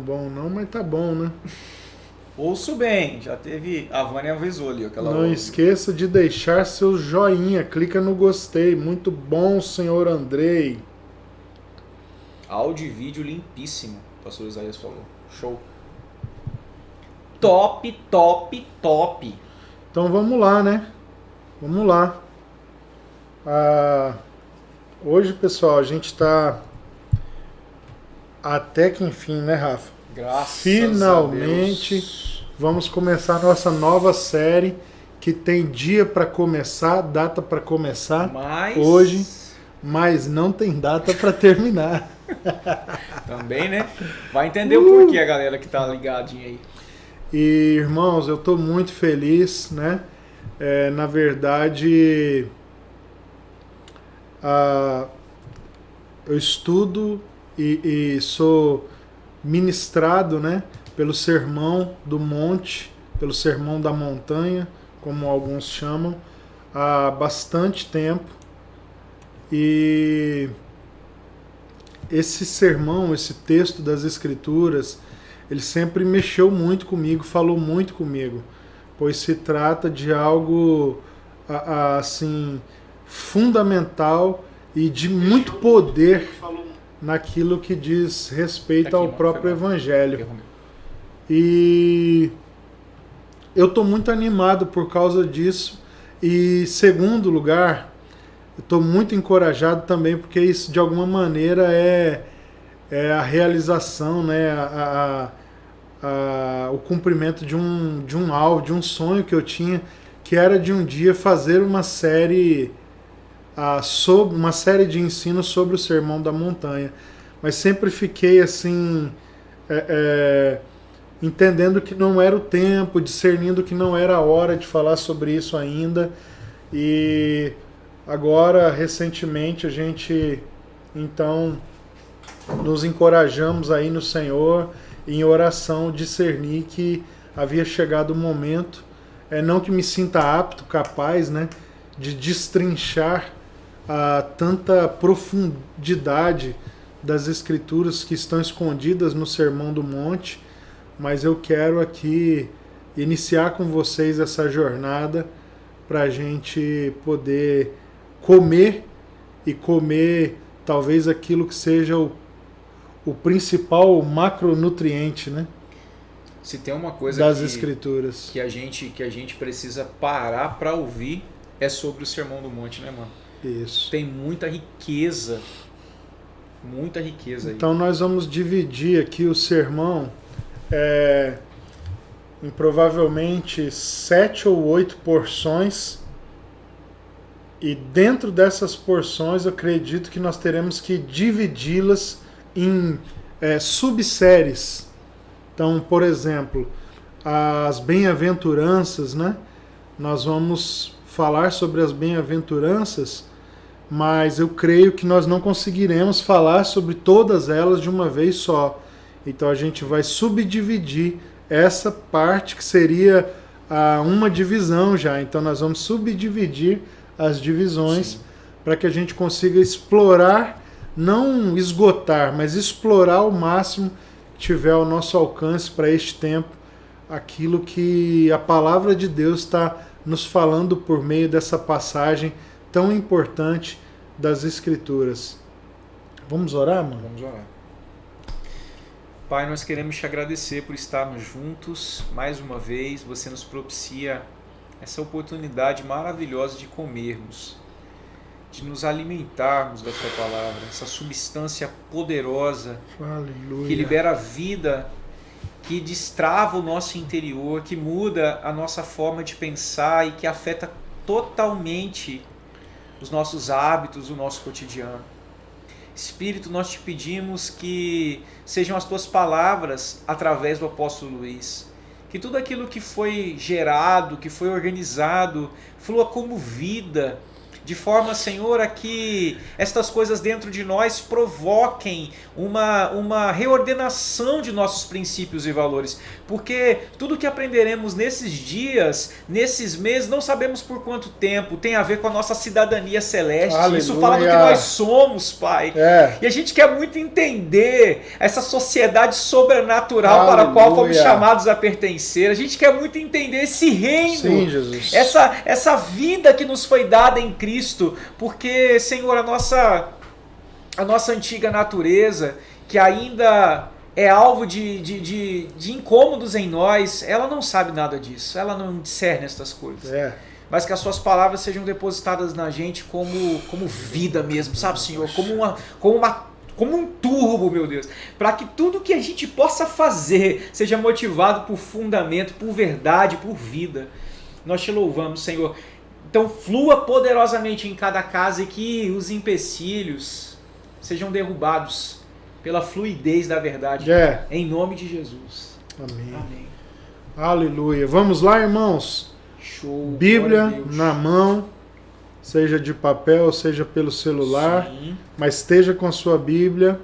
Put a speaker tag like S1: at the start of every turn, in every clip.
S1: bom não, mas tá bom, né?
S2: Ouço bem, já teve. A Vânia avisou ali aquela
S1: Não
S2: hora.
S1: esqueça de deixar seu joinha, clica no gostei. Muito bom, senhor Andrei.
S2: Áudio e vídeo limpíssimo, o pastor Isaías falou. Show. Top, top, top.
S1: Então vamos lá, né? Vamos lá. Hoje, pessoal, a gente tá até que enfim, né, Rafa?
S2: Graças
S1: Finalmente
S2: a Deus.
S1: vamos começar a nossa nova série que tem dia para começar, data para começar hoje, mas não tem data para terminar.
S2: Também, né? Vai entender o porquê a galera que tá ligadinha aí.
S1: E, irmãos, eu tô muito feliz, né? Na verdade, eu estudo e sou ministrado, né, pelo Sermão do Monte, pelo Sermão da Montanha, como alguns chamam, há bastante tempo. E esse sermão, esse texto das Escrituras, ele sempre mexeu muito comigo, falou muito comigo, pois se trata de algo assim fundamental e de muito poder naquilo que diz respeito ao próprio Evangelho. E eu estou muito animado por causa disso. E, segundo lugar, eu estou muito encorajado também porque isso, de alguma maneira, é a realização, né? O cumprimento de um alvo, de um sonho que eu tinha, que era de um dia fazer uma série de ensino sobre o Sermão da Montanha. Mas sempre fiquei assim, entendendo que não era o tempo, discernindo que não era a hora de falar sobre isso ainda. E agora, recentemente, a gente, então, nos encorajamos aí no Senhor, em oração, discernir que havia chegado o momento, não que me sinta apto, capaz, né, de destrinchar tanta profundidade das Escrituras que estão escondidas no Sermão do Monte, mas eu quero aqui iniciar com vocês essa jornada para a gente poder comer talvez aquilo que seja o principal macronutriente, né?
S2: Se tem uma coisa
S1: das Escrituras
S2: que a gente precisa parar para ouvir, é sobre o Sermão do Monte, né, mano?
S1: Isso.
S2: Tem muita riqueza aí.
S1: Então nós vamos dividir aqui o sermão em provavelmente 7 ou 8 porções, e dentro dessas porções eu acredito que nós teremos que dividi-las em subséries. Então, por exemplo, as bem-aventuranças, né? Nós vamos falar sobre as bem-aventuranças, mas eu creio que nós não conseguiremos falar sobre todas elas de uma vez só. Então a gente vai subdividir essa parte que seria uma divisão já. Então nós vamos subdividir as divisões para que a gente consiga explorar, não esgotar, mas explorar o máximo que tiver ao nosso alcance para este tempo, aquilo que a palavra de Deus está nos falando por meio dessa passagem tão importante das Escrituras. Vamos orar, mano?
S2: Vamos orar. Pai, nós queremos te agradecer por estarmos juntos mais uma vez. Você nos propicia essa oportunidade maravilhosa de comermos, de nos alimentarmos da sua palavra, essa substância poderosa,
S1: aleluia,
S2: que libera vida, que destrava o nosso interior, que muda a nossa forma de pensar e que afeta totalmente os nossos hábitos, o nosso cotidiano. Espírito, nós te pedimos que sejam as tuas palavras através do apóstolo Luiz, que tudo aquilo que foi gerado, que foi organizado, flua como vida, de forma, Senhor, a que estas coisas dentro de nós provoquem uma reordenação de nossos princípios e valores, porque tudo que aprenderemos nesses dias, nesses meses, não sabemos por quanto tempo, tem a ver com a nossa cidadania celeste.
S1: Aleluia.
S2: Isso fala do que nós somos, Pai. E a gente quer muito entender essa sociedade sobrenatural
S1: Aleluia.
S2: para a qual fomos chamados a pertencer. A gente quer muito entender esse reino.
S1: Sim, Jesus.
S2: Essa vida que nos foi dada em Cristo, porque, Senhor, a nossa antiga natureza, que ainda é alvo de incômodos em nós, ela não sabe nada disso, ela não discerne estas coisas. Mas que as suas palavras sejam depositadas na gente como vida mesmo, sabe, Senhor? Como um turbo, meu Deus, para que tudo que a gente possa fazer seja motivado por fundamento, por verdade, por vida. Nós te louvamos, Senhor. Então flua poderosamente em cada casa e que os empecilhos sejam derrubados pela fluidez da verdade. Em nome de Jesus.
S1: Amém. Aleluia. Vamos lá, irmãos.
S2: Show.
S1: Bíblia na mão, seja de papel, seja pelo celular.
S2: Sim.
S1: Mas esteja com a sua Bíblia.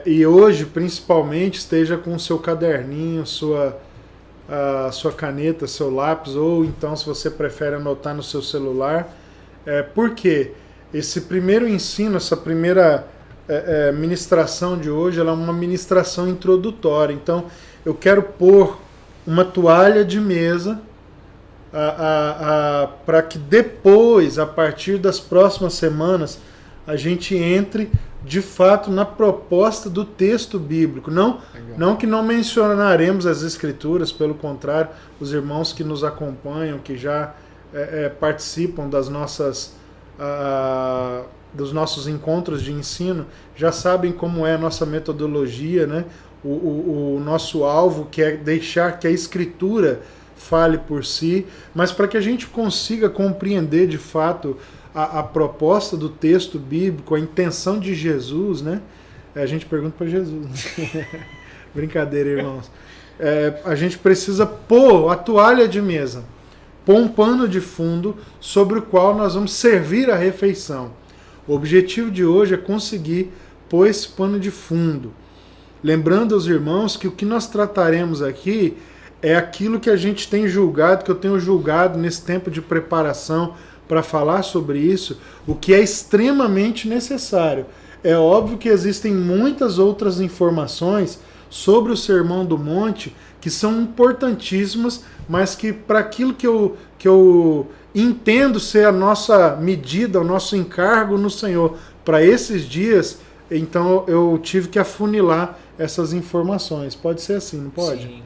S1: E hoje, principalmente, esteja com o seu caderninho, a sua caneta, seu lápis, ou então, se você prefere, anotar no seu celular. Por quê? Esse primeiro ensino, essa primeira ministração de hoje, ela é uma ministração introdutória. Então, eu quero pôr uma toalha de mesa para que depois, a partir das próximas semanas, a gente entre de fato na proposta do texto bíblico. Não que não mencionaremos as escrituras, pelo contrário, os irmãos que nos acompanham, que já participam dos nossos encontros de ensino, já sabem como é a nossa metodologia, né? O nosso alvo, que é deixar que a escritura fale por si, mas para que a gente consiga compreender de fato a proposta do texto bíblico, a intenção de Jesus, né? A gente pergunta para Jesus. Né? Brincadeira, irmãos. A gente precisa pôr a toalha de mesa, pôr um pano de fundo sobre o qual nós vamos servir a refeição. O objetivo de hoje é conseguir pôr esse pano de fundo. Lembrando aos irmãos que o que nós trataremos aqui é aquilo que a gente tem julgado, que eu tenho julgado nesse tempo de preparação para falar sobre isso, o que é extremamente necessário. É óbvio que existem muitas outras informações sobre o Sermão do Monte que são importantíssimas, mas que para aquilo que eu entendo ser a nossa medida, o nosso encargo no Senhor para esses dias, então eu tive que afunilar essas informações. Pode ser assim, não pode?
S2: Sim.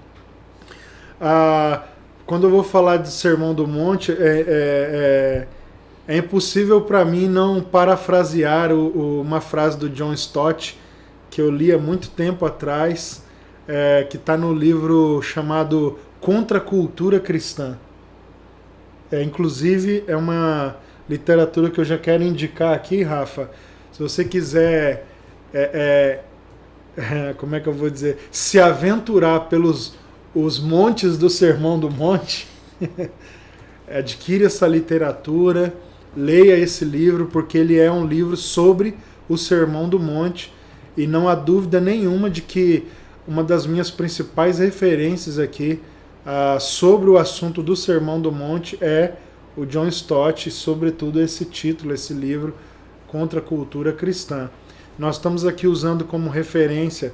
S1: Quando eu vou falar de Sermão do Monte, é impossível para mim não parafrasear uma frase do John Stott, que eu li há muito tempo atrás, que está no livro chamado Contra a Cultura Cristã. Inclusive, é uma literatura que eu já quero indicar aqui, Rafa. Se você quiser, como é que eu vou dizer, se aventurar pelos os montes do Sermão do Monte, adquire essa literatura, leia esse livro, porque ele é um livro sobre o Sermão do Monte, e não há dúvida nenhuma de que uma das minhas principais referências aqui sobre o assunto do Sermão do Monte é o John Stott, e sobretudo esse título, esse livro, Contra a Cultura Cristã. Nós estamos aqui usando como referência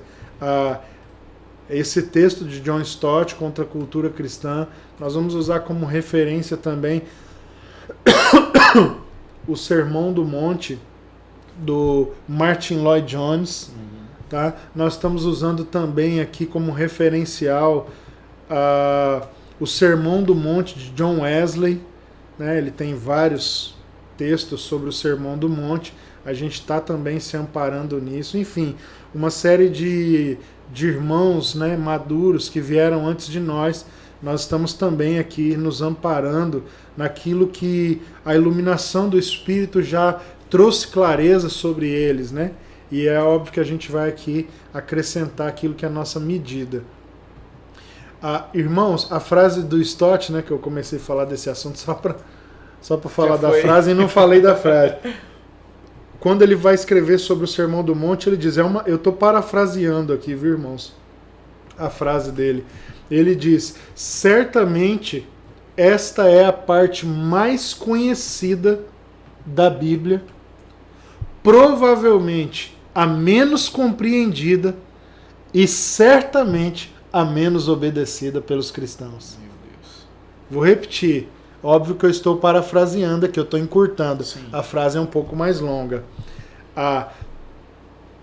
S1: esse texto de John Stott, Contra a Cultura Cristã. Nós vamos usar como referência também o Sermão do Monte, do Martin Lloyd Jones. Tá? Nós estamos usando também aqui como referencial o Sermão do Monte de John Wesley. Né? Ele tem vários textos sobre o Sermão do Monte. A gente está também se amparando nisso. Enfim, uma série de irmãos, né, maduros que vieram antes de nós. Nós estamos também aqui nos amparando naquilo que a iluminação do Espírito já trouxe clareza sobre eles, né? E é óbvio que a gente vai aqui acrescentar aquilo que é a nossa medida. Irmãos, a frase do Stott, né, que eu comecei a falar desse assunto só para só para falar
S2: Já
S1: da
S2: foi.
S1: frase e não falei da frase. Quando ele vai escrever sobre o Sermão do Monte, ele diz, eu estou parafraseando aqui, viu, irmãos? A frase dele. Ele diz, certamente esta é a parte mais conhecida da Bíblia, provavelmente a menos compreendida e certamente a menos obedecida pelos cristãos.
S2: Meu Deus.
S1: Vou repetir. Óbvio que eu estou parafraseando aqui, eu estou encurtando.
S2: Sim.
S1: A frase é um pouco mais longa.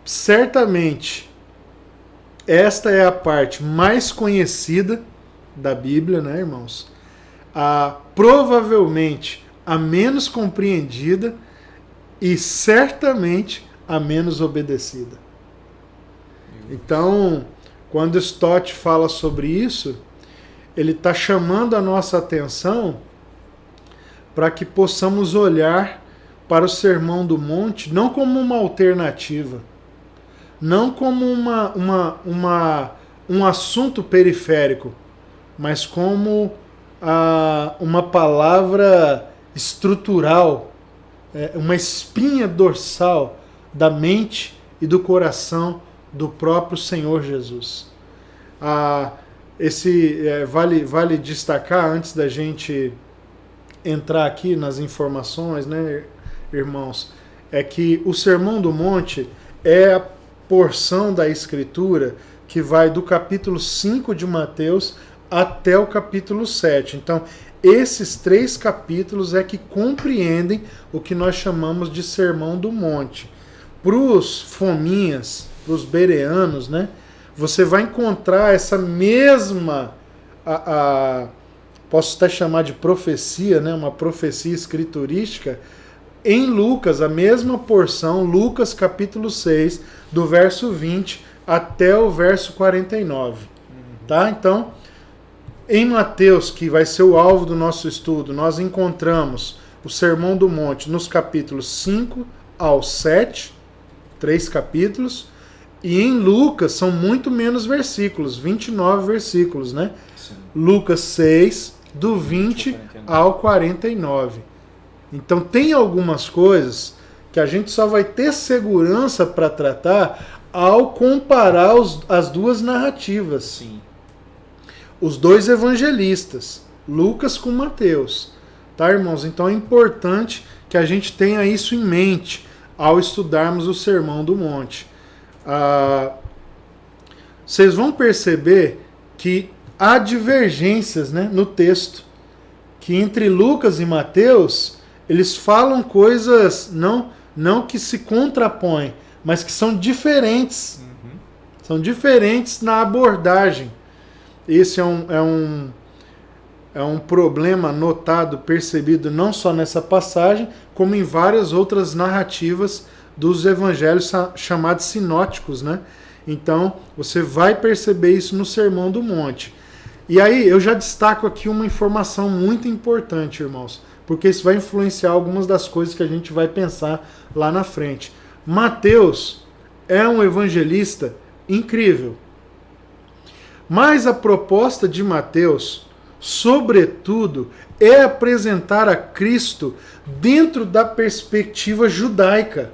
S1: Certamente, esta é a parte mais conhecida da Bíblia, né, irmãos? Provavelmente a menos compreendida e certamente a menos obedecida. Então, quando Stott fala sobre isso, ele está chamando a nossa atenção para que possamos olhar para o Sermão do Monte não como uma alternativa, não como um assunto periférico, mas como uma palavra estrutural, uma espinha dorsal da mente e do coração do próprio Senhor Jesus. Vale destacar, antes da gente entrar aqui nas informações, né, irmãos, é que o Sermão do Monte é a porção da Escritura que vai do capítulo 5 de Mateus até o capítulo 7. Então, esses 3 capítulos é que compreendem o que nós chamamos de Sermão do Monte. Para os fominhas, para os bereanos, né, você vai encontrar essa mesma, posso até chamar de profecia, né, uma profecia escriturística, em Lucas, a mesma porção, Lucas capítulo 6, do verso 20 até o verso 49. Tá? Então, em Mateus, que vai ser o alvo do nosso estudo, nós encontramos o Sermão do Monte nos capítulos 5 ao 7, 3 capítulos, e em Lucas são muito menos versículos, 29 versículos, né?
S2: Sim.
S1: Lucas 6, do 20 ao 49. Então tem algumas coisas que a gente só vai ter segurança para tratar ao comparar as duas narrativas.
S2: Sim.
S1: Os 2 evangelistas, Lucas com Mateus. Tá, irmãos? Então é importante que a gente tenha isso em mente ao estudarmos o Sermão do Monte. Vocês vão perceber que há divergências, né, no texto, que entre Lucas e Mateus eles falam coisas não que se contrapõem, mas que são diferentes. São diferentes na abordagem. Esse é um problema notado, percebido não só nessa passagem, como em várias outras narrativas dos evangelhos chamados sinóticos, né? Então, você vai perceber isso no Sermão do Monte. E aí, eu já destaco aqui uma informação muito importante, irmãos, porque isso vai influenciar algumas das coisas que a gente vai pensar lá na frente. Mateus é um evangelista incrível. Mas a proposta de Mateus, sobretudo, é apresentar a Cristo dentro da perspectiva judaica.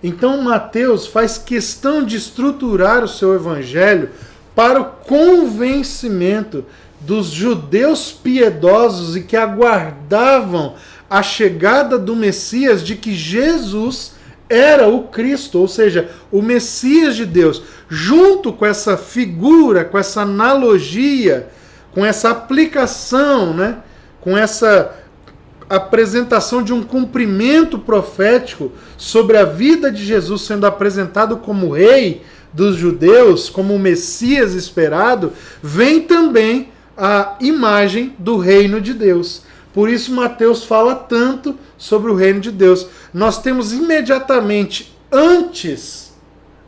S1: Então Mateus faz questão de estruturar o seu evangelho para o convencimento dos judeus piedosos e que aguardavam a chegada do Messias, de que Jesus era o Cristo, ou seja, o Messias de Deus. Junto com essa figura, com essa analogia, com essa aplicação, né? Com essa apresentação de um cumprimento profético sobre a vida de Jesus sendo apresentado como rei dos judeus, como o Messias esperado, vem também a imagem do reino de Deus. Por isso Mateus fala tanto sobre o reino de Deus. Nós temos imediatamente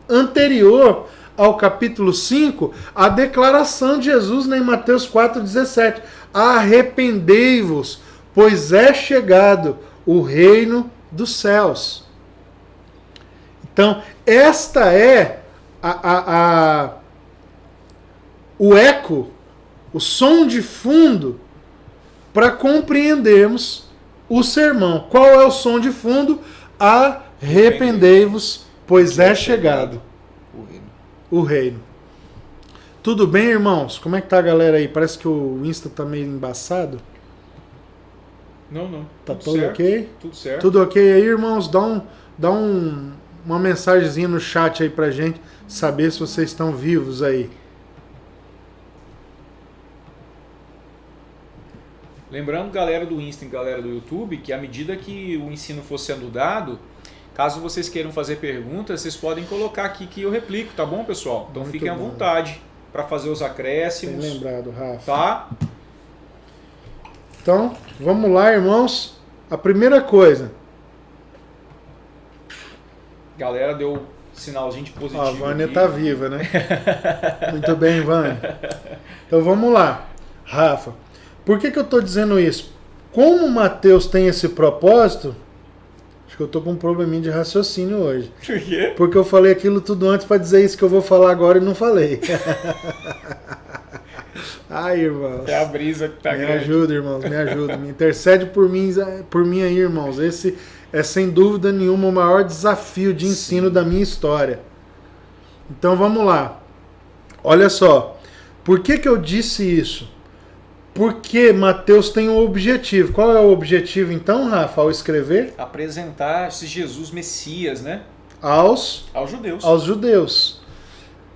S1: anterior ao capítulo 5, a declaração de Jesus em Mateus 4,17. Arrependei-vos, pois é chegado o reino dos céus. Então, esta é o eco, o som de fundo, para compreendermos o sermão. Qual é o som de fundo? Arrependei-vos, pois é chegado o reino. Tudo bem, irmãos? Como é que tá a galera aí? Parece que o Insta tá meio embaçado.
S2: Não.
S1: Tá tudo ok?
S2: Tudo certo.
S1: Tudo ok aí, irmãos? Dá uma mensagenzinha no chat aí pra gente saber se vocês estão vivos aí.
S2: Lembrando, galera do Insta e galera do YouTube, que à medida que o ensino for sendo dado, caso vocês queiram fazer perguntas, vocês podem colocar aqui que eu replico, tá bom, pessoal? Então
S1: Muito
S2: fiquem à
S1: bom.
S2: vontade para fazer os acréscimos.
S1: Bem lembrado, Rafa.
S2: Tá?
S1: Então, vamos lá, irmãos. A primeira coisa.
S2: Galera deu sinalzinho de positivo.
S1: A Vânia
S2: aqui.
S1: tá viva, né? Muito bem, Vânia. Então vamos lá. Rafa, por que eu tô dizendo isso? Como Mateus tem esse propósito, acho que eu tô com um probleminha de raciocínio hoje.
S2: Por quê?
S1: Porque eu falei aquilo tudo antes para dizer isso que eu vou falar agora e não falei. Ai, irmãos.
S2: É a brisa que tá
S1: Me
S2: grande.
S1: ajuda, irmãos, me ajuda. Me intercede por mim aí, irmãos. Esse é, sem dúvida nenhuma, o maior desafio de ensino da minha história. Então, vamos lá. Olha só. Por que eu disse isso? Porque Mateus tem um objetivo. Qual é o objetivo, então, Rafa, ao escrever?
S2: Apresentar esse Jesus Messias, né?
S1: Aos judeus.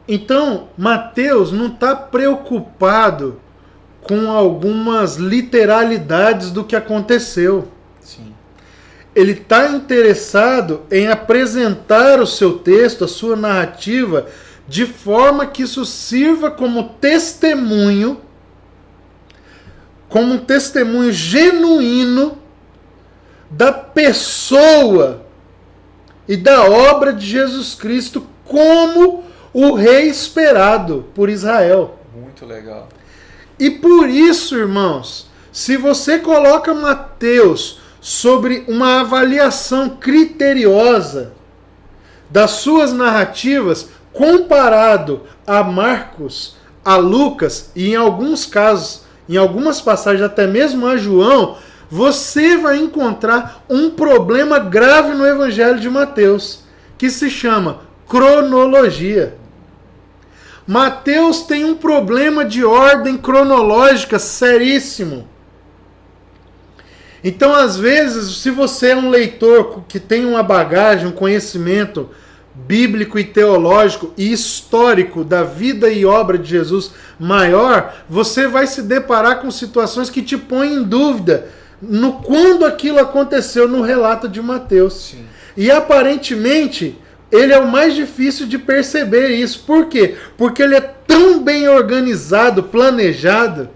S1: Então, Mateus não está preocupado com algumas literalidades do que aconteceu.
S2: Sim.
S1: Ele está interessado em apresentar o seu texto, a sua narrativa, de forma que isso sirva como testemunho genuíno da pessoa e da obra de Jesus Cristo como o rei esperado por Israel.
S2: Muito legal.
S1: E por isso, irmãos, se você coloca Mateus sobre uma avaliação criteriosa das suas narrativas, comparado a Marcos, a Lucas e em alguns casos, em algumas passagens até mesmo a João, você vai encontrar um problema grave no Evangelho de Mateus, que se chama cronologia. Mateus tem um problema de ordem cronológica seríssimo. Então, às vezes, se você é um leitor que tem uma bagagem, um conhecimento bíblico e teológico e histórico da vida e obra de Jesus maior, você vai se deparar com situações que te põem em dúvida no quando aquilo aconteceu no relato de Mateus.
S2: Sim.
S1: E aparentemente ele é o mais difícil de perceber isso. Por quê? Porque ele é tão bem organizado, planejado,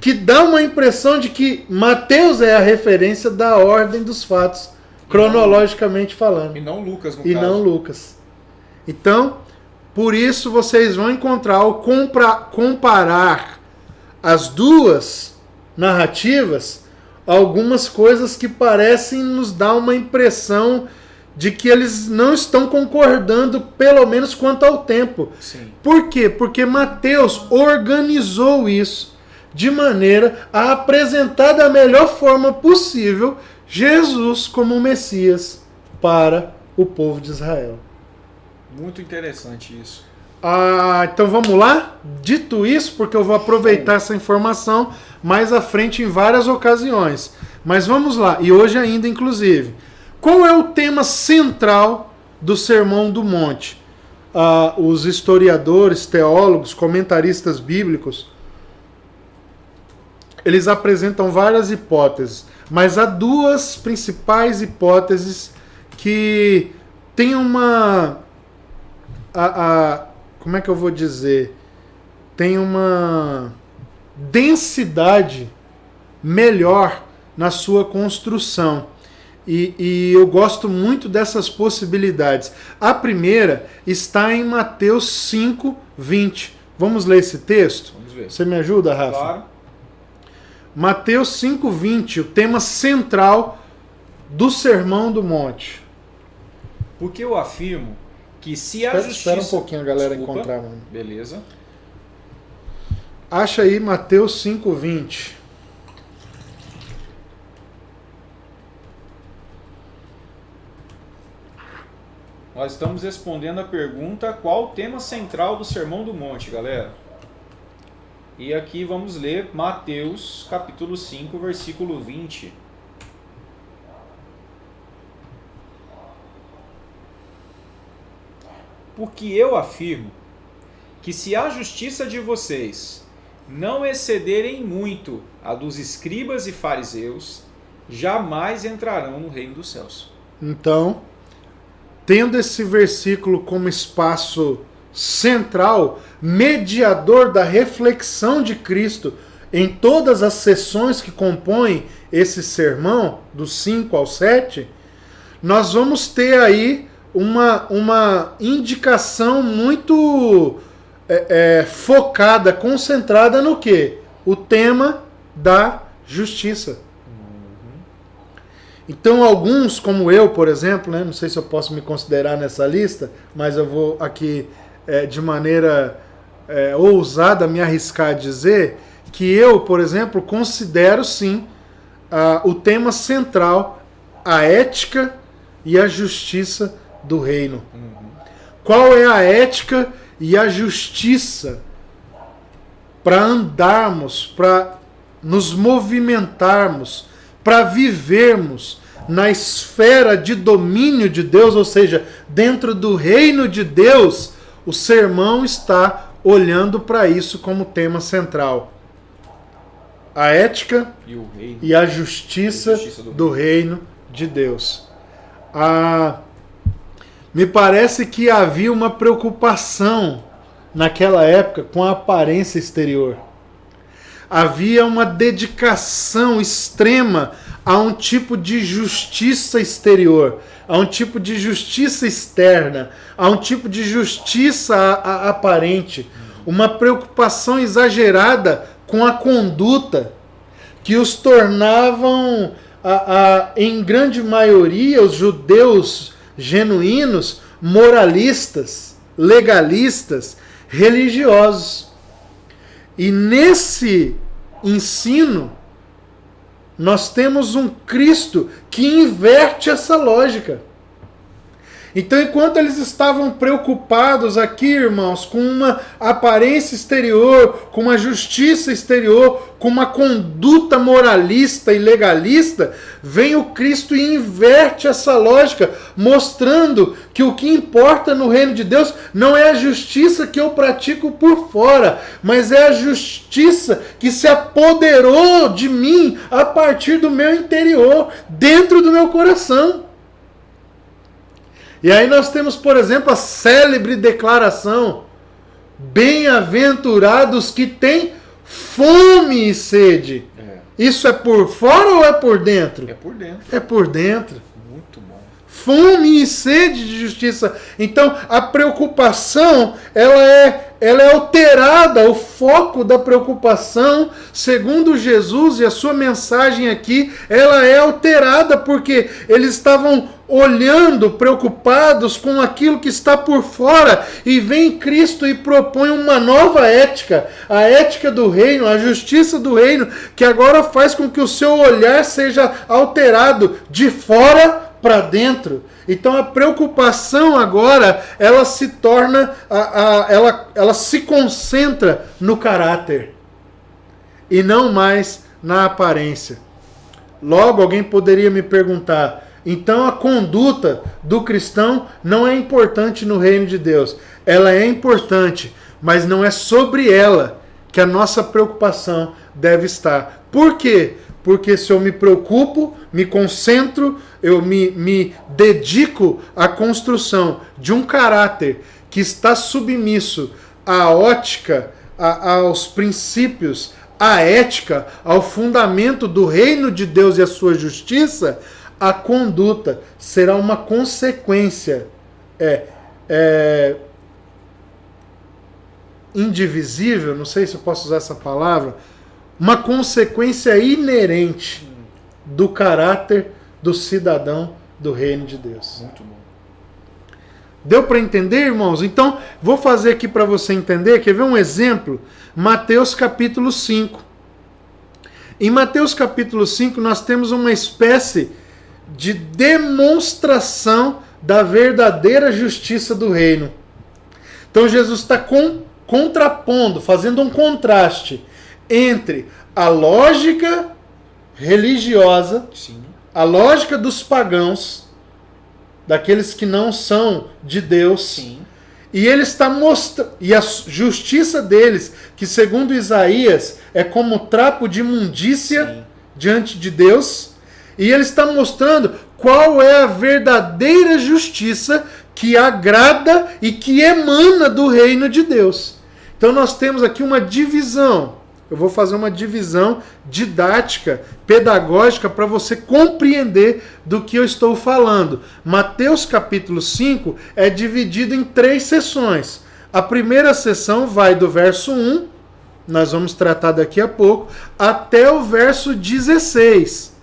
S1: que dá uma impressão de que Mateus é a referência da ordem dos fatos, cronologicamente falando.
S2: E não Lucas, no
S1: E
S2: caso.
S1: não Lucas. Então, por isso vocês vão encontrar, ao comparar as duas narrativas, algumas coisas que parecem nos dar uma impressão de que eles não estão concordando, pelo menos quanto ao tempo.
S2: Sim.
S1: Por quê? Porque Mateus organizou isso de maneira a apresentar da melhor forma possível Jesus como Messias para o povo de Israel.
S2: Muito interessante isso.
S1: Então vamos lá? Dito isso, porque eu vou aproveitar essa informação mais à frente em várias ocasiões. Mas vamos lá, e hoje ainda inclusive. Qual é o tema central do Sermão do Monte? Os historiadores, teólogos, comentaristas bíblicos, eles apresentam várias hipóteses, mas há duas principais hipóteses que têm uma... como é que eu vou dizer? Tem uma densidade melhor na sua construção. E eu gosto muito dessas possibilidades. A primeira está em Mateus 5:20. Vamos ler esse texto?
S2: Vamos ver.
S1: Você me ajuda, Rafa?
S2: Claro.
S1: Mateus 5:20, o tema central do Sermão do Monte.
S2: Porque eu afirmo que se a justiça...
S1: Espera um pouquinho a galera
S2: Desculpa.
S1: encontrar, mano.
S2: Beleza.
S1: Acha aí Mateus 5:20.
S2: Nós estamos respondendo a pergunta: qual o tema central do Sermão do Monte, galera? E aqui vamos ler Mateus capítulo 5, versículo 20. Porque eu afirmo que se a justiça de vocês não excederem muito a dos escribas e fariseus, jamais entrarão no reino dos céus.
S1: Então, tendo esse versículo como espaço central, mediador da reflexão de Cristo em todas as sessões que compõem esse sermão, dos 5 ao 7, nós vamos ter aí uma indicação muito focada, concentrada no quê? O tema da justiça. Então alguns, como eu, por exemplo, né, não sei se eu posso me considerar nessa lista, mas eu vou aqui de maneira ousada me arriscar a dizer que eu, por exemplo, considero sim o tema central a ética e a justiça do reino. Qual é a ética e a justiça para andarmos, para nos movimentarmos, para vivermos na esfera de domínio de Deus, ou seja, dentro do reino de Deus? O sermão está olhando para isso como tema central. A ética e a justiça do reino de Deus. Me parece que havia uma preocupação naquela época com a aparência exterior. Havia uma dedicação extrema a um tipo de justiça exterior, a um tipo de justiça externa, a um tipo de justiça aparente. Uma preocupação exagerada com a conduta que os tornavam, em grande maioria, os judeus genuínos, moralistas, legalistas, religiosos. E nesse ensino, nós temos um Cristo que inverte essa lógica. Então, enquanto eles estavam preocupados aqui, irmãos, com uma aparência exterior, com uma justiça exterior, com uma conduta moralista e legalista, vem o Cristo e inverte essa lógica, mostrando que o que importa no reino de Deus não é a justiça que eu pratico por fora, mas é a justiça que se apoderou de mim a partir do meu interior, dentro do meu coração. E aí nós temos, por exemplo, a célebre declaração: bem-aventurados que têm fome e sede. Isso é por fora ou é por dentro?
S2: É por dentro.
S1: É por dentro.
S2: Muito bom.
S1: Fome e sede de justiça. Então, a preocupação, ela é alterada, o foco da preocupação, segundo Jesus e a sua mensagem aqui, ela é alterada porque eles estavam olhando, preocupados com aquilo que está por fora, e vem Cristo e propõe uma nova ética, a ética do reino, a justiça do reino, que agora faz com que o seu olhar seja alterado de fora para dentro. Então a preocupação agora, ela se torna, ela se concentra no caráter e não mais na aparência. Logo, alguém poderia me perguntar: então a conduta do cristão não é importante no reino de Deus? Ela é importante, mas não é sobre ela que a nossa preocupação deve estar. Por quê? Porque se eu me preocupo, me concentro, eu me dedico à construção de um caráter que está submisso à ótica, aos princípios, à ética, ao fundamento do reino de Deus e a sua justiça, a conduta será uma consequência indivisível, não sei se eu posso usar essa palavra, uma consequência inerente do caráter do cidadão do reino de Deus.
S2: Muito bom.
S1: Deu para entender, irmãos? Então, vou fazer aqui para você entender. Quer ver um exemplo? Mateus capítulo 5. Em Mateus capítulo 5, nós temos uma espécie de demonstração da verdadeira justiça do reino. Então Jesus está contrapondo, fazendo um contraste entre a lógica religiosa,
S2: Sim.
S1: a lógica dos pagãos, daqueles que não são de Deus,
S2: Sim.
S1: e ele está mostrando, e a justiça deles, que segundo Isaías é como trapo de imundícia
S2: Sim.
S1: diante de Deus, e ele está mostrando qual é a verdadeira justiça que agrada e que emana do reino de Deus. Então nós temos aqui uma divisão. Eu vou fazer uma divisão didática, pedagógica, para você compreender do que eu estou falando. Mateus capítulo 5 é dividido em 3 sessões. A primeira sessão vai do verso 1, nós vamos tratar daqui a pouco, até o verso 16.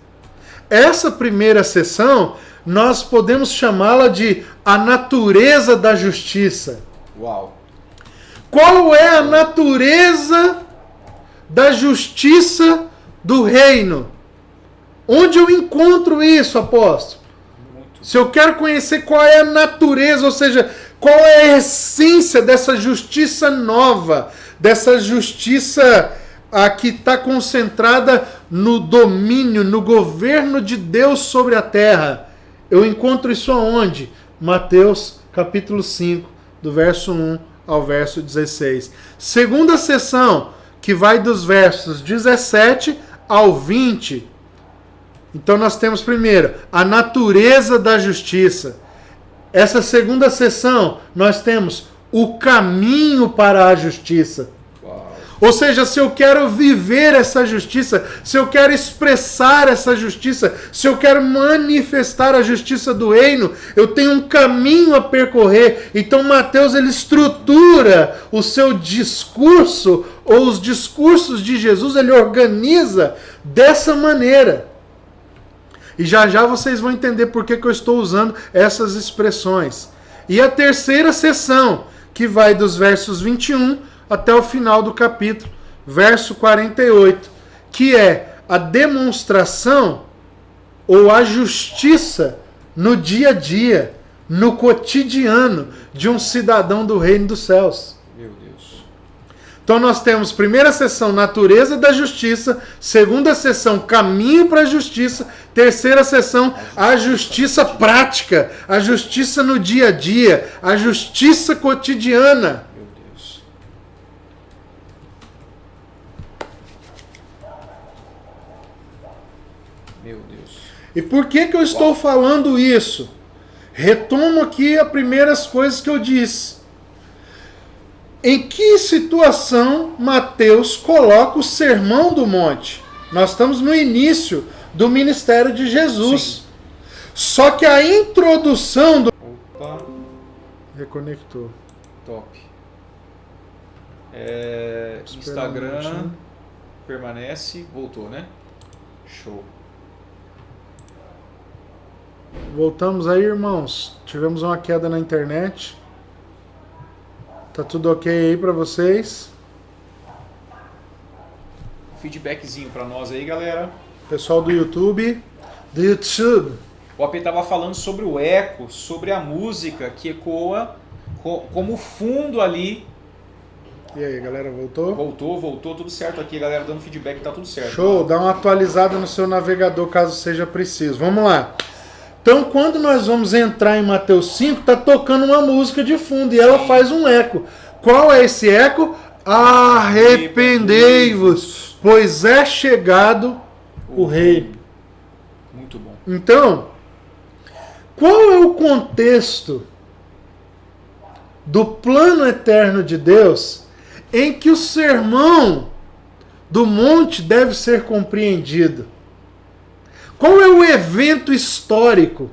S1: Essa primeira sessão, nós podemos chamá-la de a natureza da justiça.
S2: Uau.
S1: Qual é a natureza da justiça do reino? Onde eu encontro isso, apóstolo? Se eu quero conhecer qual é a natureza, ou seja, qual é a essência dessa justiça nova, dessa justiça que está concentrada no domínio, no governo de Deus sobre a terra, eu encontro isso aonde? Mateus capítulo 5, do verso 1 ao verso 16. Segunda sessão, que vai dos versos 17 ao 20. Então nós temos primeiro a natureza da justiça. Essa segunda sessão nós temos o caminho para a justiça.
S2: Uau.
S1: Ou seja, se eu quero viver essa justiça, se eu quero expressar essa justiça, se eu quero manifestar a justiça do reino, eu tenho um caminho a percorrer. Então Mateus ele estrutura o seu discurso, ou os discursos de Jesus, ele organiza dessa maneira. E já já vocês vão entender por que eu estou usando essas expressões. E a terceira sessão, que vai dos versos 21 até o final do capítulo, verso 48, que é a demonstração ou a justiça no dia a dia, no cotidiano de um cidadão do reino dos céus.
S2: Meu Deus.
S1: Então nós temos primeira sessão, natureza da justiça, segunda sessão, caminho para a justiça, terceira sessão, a justiça prática, a justiça no dia a dia, a justiça cotidiana.
S2: Meu Deus. Meu Deus.
S1: E por que eu estou falando isso? Retomo aqui as primeiras coisas que eu disse. Em que situação Mateus coloca o Sermão do Monte? Nós estamos no início do ministério de Jesus.
S2: Sim.
S1: Só que a introdução do...
S2: Opa.
S1: Reconectou.
S2: Top.
S1: Espera um
S2: Instagram
S1: minutinho.
S2: permanece. Voltou, né? Show.
S1: Voltamos aí, irmãos. Tivemos uma queda na internet. Tá tudo ok aí pra vocês?
S2: Feedbackzinho pra nós aí, galera.
S1: Pessoal do YouTube. Do YouTube.
S2: O AP estava falando sobre o eco, sobre a música que ecoa como fundo ali.
S1: E aí, galera, voltou?
S2: Voltou, tudo certo aqui, galera, dando feedback, tá tudo certo.
S1: Show, dá uma atualizada no seu navegador caso seja preciso. Vamos lá. Então, quando nós vamos entrar em Mateus 5, tá tocando uma música de fundo e ela faz um eco. Qual é esse eco? Arrependei-vos, pois é chegado o rei.
S2: Muito bom.
S1: Então, qual é o contexto do plano eterno de Deus em que o sermão do monte deve ser compreendido? Qual é o evento histórico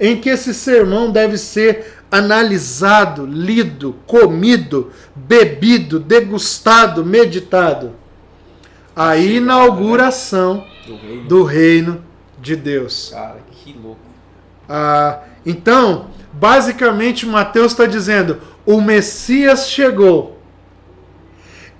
S1: em que esse sermão deve ser analisado, lido, comido, bebido, degustado, meditado? A inauguração do reino de Deus.
S2: Cara, que louco.
S1: Então, basicamente, Mateus está dizendo: o Messias chegou.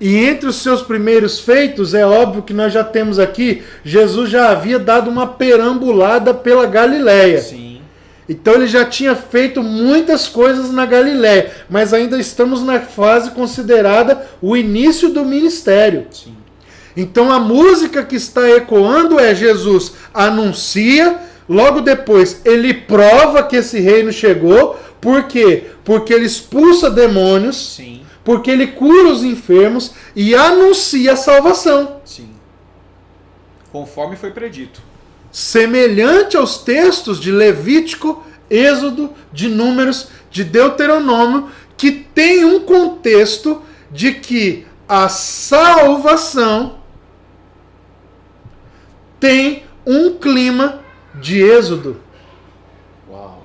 S1: E entre os seus primeiros feitos, é óbvio que nós já temos aqui, Jesus já havia dado uma perambulada pela Galileia.
S2: Sim.
S1: Então ele já tinha feito muitas coisas na Galiléia, mas ainda estamos na fase considerada o início do ministério.
S2: Sim.
S1: Então a música que está ecoando é Jesus anuncia, logo depois ele prova que esse reino chegou. Por quê? Porque ele expulsa demônios,
S2: Sim.
S1: porque ele cura os enfermos e anuncia a salvação.
S2: Sim. Conforme foi predito.
S1: Semelhante aos textos de Levítico, Êxodo, de Números, de Deuteronômio, que tem um contexto de que a salvação tem um clima de Êxodo.
S2: Uau.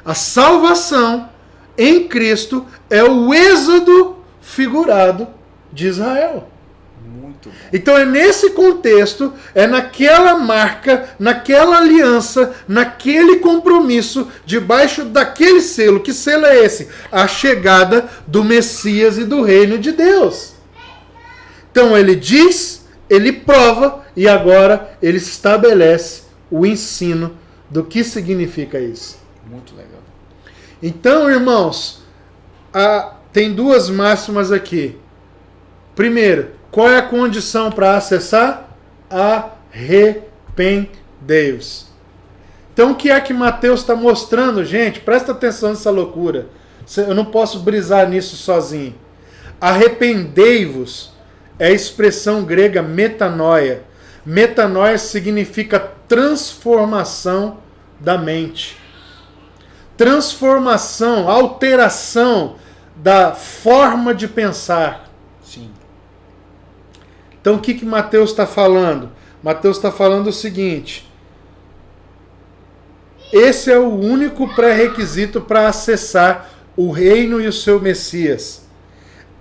S1: A salvação em Cristo é o Êxodo figurado de Israel.
S2: Muito bom.
S1: Então é nesse contexto, é naquela marca, naquela aliança, naquele compromisso, debaixo daquele selo. Que selo é esse? A chegada do Messias e do reino de Deus. Então ele diz, ele prova e agora ele estabelece o ensino do que significa isso.
S2: Muito legal.
S1: Então, irmãos, tem duas máximas aqui. Primeiro, qual é a condição para acessar? Arrependei-vos. Então, o que é que Mateus está mostrando, gente? Presta atenção nessa loucura. Eu não posso brisar nisso sozinho. Arrependei-vos é a expressão grega metanoia. Metanoia significa transformação da mente. Transformação, alteração da forma de pensar.
S2: Sim.
S1: Então o que Mateus está falando? Mateus está falando o seguinte: esse é o único pré-requisito para acessar o reino e o seu Messias.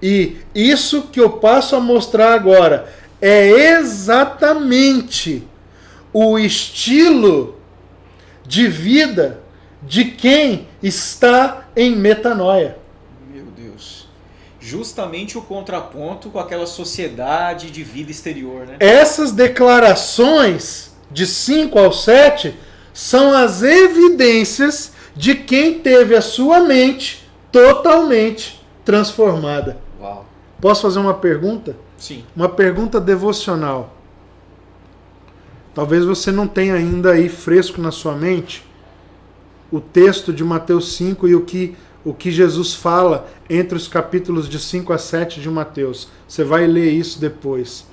S1: E isso que eu passo a mostrar agora é exatamente o estilo de vida de quem está em metanoia.
S2: Meu Deus. Justamente o contraponto com aquela sociedade de vida exterior, né?
S1: Essas declarações de 5 ao 7 são as evidências de quem teve a sua mente totalmente transformada.
S2: Uau.
S1: Posso fazer uma pergunta?
S2: Sim.
S1: Uma pergunta devocional. Talvez você não tenha ainda aí fresco na sua mente o texto de Mateus 5 e o que Jesus fala entre os capítulos de 5 a 7 de Mateus. Você vai ler isso depois.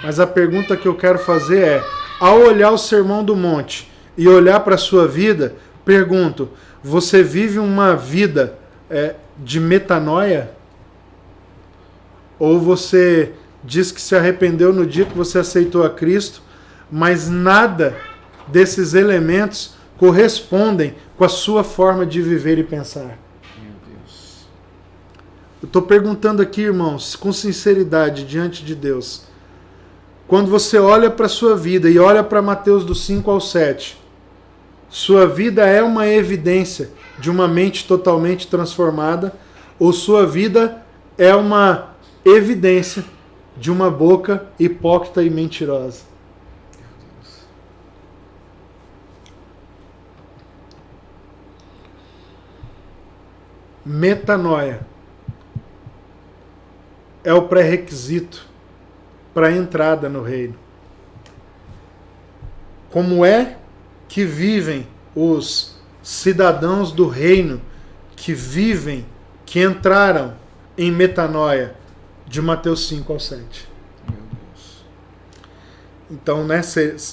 S1: Mas a pergunta que eu quero fazer é, ao olhar o Sermão do Monte e olhar para a sua vida, pergunto, você vive uma vida de metanoia? Ou você diz que se arrependeu no dia que você aceitou a Cristo, mas nada desses elementos correspondem com a sua forma de viver e pensar?
S2: Meu Deus.
S1: Eu estou perguntando aqui, irmãos, com sinceridade diante de Deus. Quando você olha para a sua vida e olha para Mateus do 5 ao 7, sua vida é uma evidência de uma mente totalmente transformada, ou sua vida é uma evidência de uma boca hipócrita e mentirosa? Metanoia é o pré-requisito para a entrada no reino. Como é que vivem os cidadãos do reino que entraram em metanoia de Mateus 5 ao 7?
S2: Meu Deus.
S1: Então, né,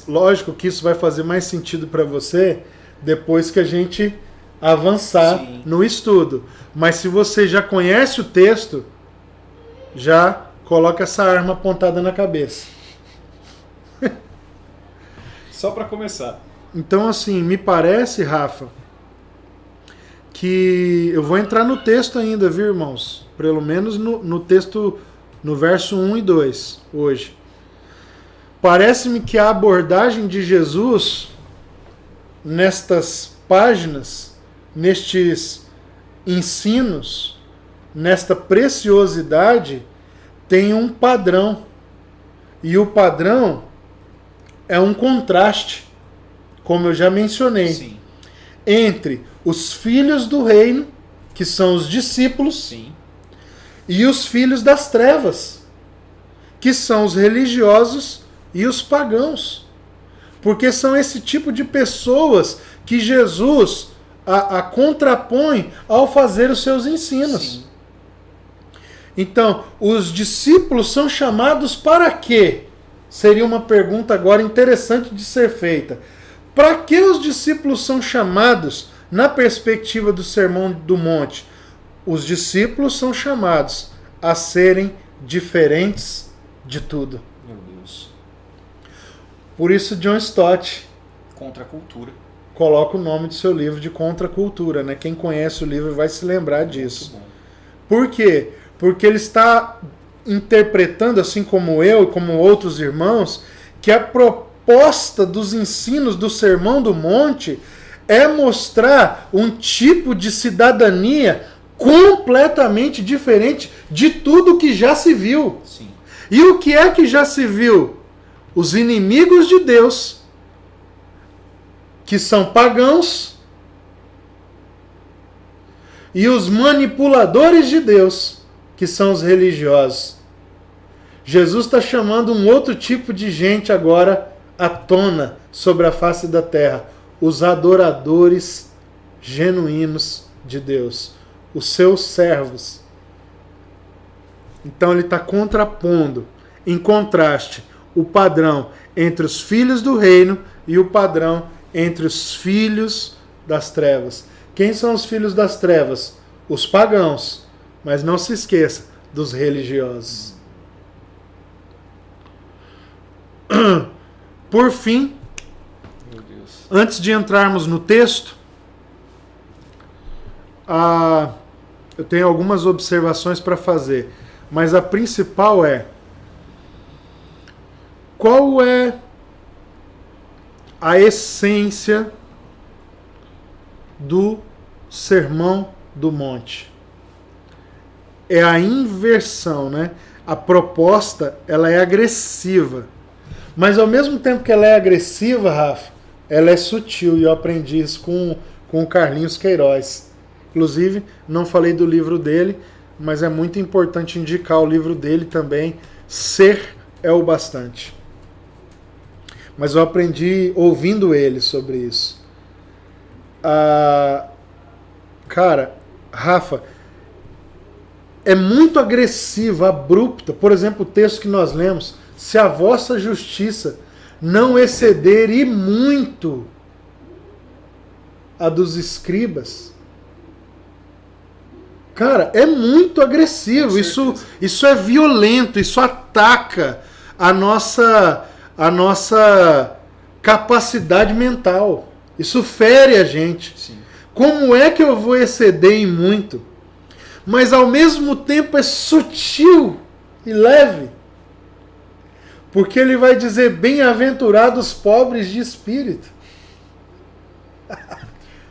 S1: lógico que isso vai fazer mais sentido para você depois que a gente avançar
S2: Sim.
S1: no estudo. Mas se você já conhece o texto, já coloca essa arma apontada na cabeça.
S2: Só para começar.
S1: Então, assim, me parece, Rafa, que eu vou entrar no texto ainda, viu, irmãos? Pelo menos no texto, no verso 1 e 2, hoje. Parece-me que a abordagem de Jesus nestas páginas, nestes ensinos, nesta preciosidade, tem um padrão. E o padrão é um contraste, como eu já mencionei.
S2: Sim.
S1: entre os filhos do reino, que são os discípulos,
S2: Sim.
S1: e os filhos das trevas, que são os religiosos e os pagãos. Porque são esse tipo de pessoas que Jesus a contrapõe ao fazer os seus ensinos.
S2: Sim.
S1: Então, os discípulos são chamados para quê? Seria uma pergunta agora interessante de ser feita. Para que os discípulos são chamados na perspectiva do Sermão do Monte? Os discípulos são chamados a serem diferentes de tudo.
S2: Meu Deus.
S1: Por isso John Stott
S2: Contra a cultura.
S1: coloca o nome do seu livro de Contra a Cultura, né? Quem conhece o livro vai se lembrar disso.
S2: Muito bom.
S1: Por quê? Porque ele está interpretando, assim como eu e como outros irmãos, que a proposta dos ensinos do Sermão do Monte é mostrar um tipo de cidadania completamente diferente de tudo que já se viu.
S2: Sim.
S1: E o que é que já se viu? Os inimigos de Deus, que são pagãos, e os manipuladores de Deus, que são os religiosos. Jesus está chamando um outro tipo de gente agora à tona sobre a face da terra. Os adoradores genuínos de Deus. Os seus servos. Então ele está contrapondo, em contraste, o padrão entre os filhos do reino e o padrão entre os filhos das trevas. Quem são os filhos das trevas? Os pagãos. Mas não se esqueça dos religiosos. Por fim,
S2: Meu Deus.
S1: antes de entrarmos no texto, eu tenho algumas observações para fazer, mas a principal é: qual é a essência do Sermão do Monte? É a inversão, né? A proposta, ela é agressiva. Mas ao mesmo tempo que ela é agressiva, Rafa, ela é sutil. E eu aprendi isso com o Carlinhos Queiroz. Inclusive, não falei do livro dele, mas é muito importante indicar o livro dele também, Ser é o Bastante. Mas eu aprendi ouvindo ele sobre isso. Cara, Rafa, é muito agressiva, abrupta. Por exemplo, o texto que nós lemos: se a vossa justiça não exceder e muito a dos escribas. Cara, é muito agressivo. Isso é violento, isso ataca a nossa capacidade mental. Isso fere a gente.
S2: Sim.
S1: Como é que eu vou exceder em muito? Mas ao mesmo tempo é sutil e leve. Porque ele vai dizer: bem-aventurados pobres de espírito.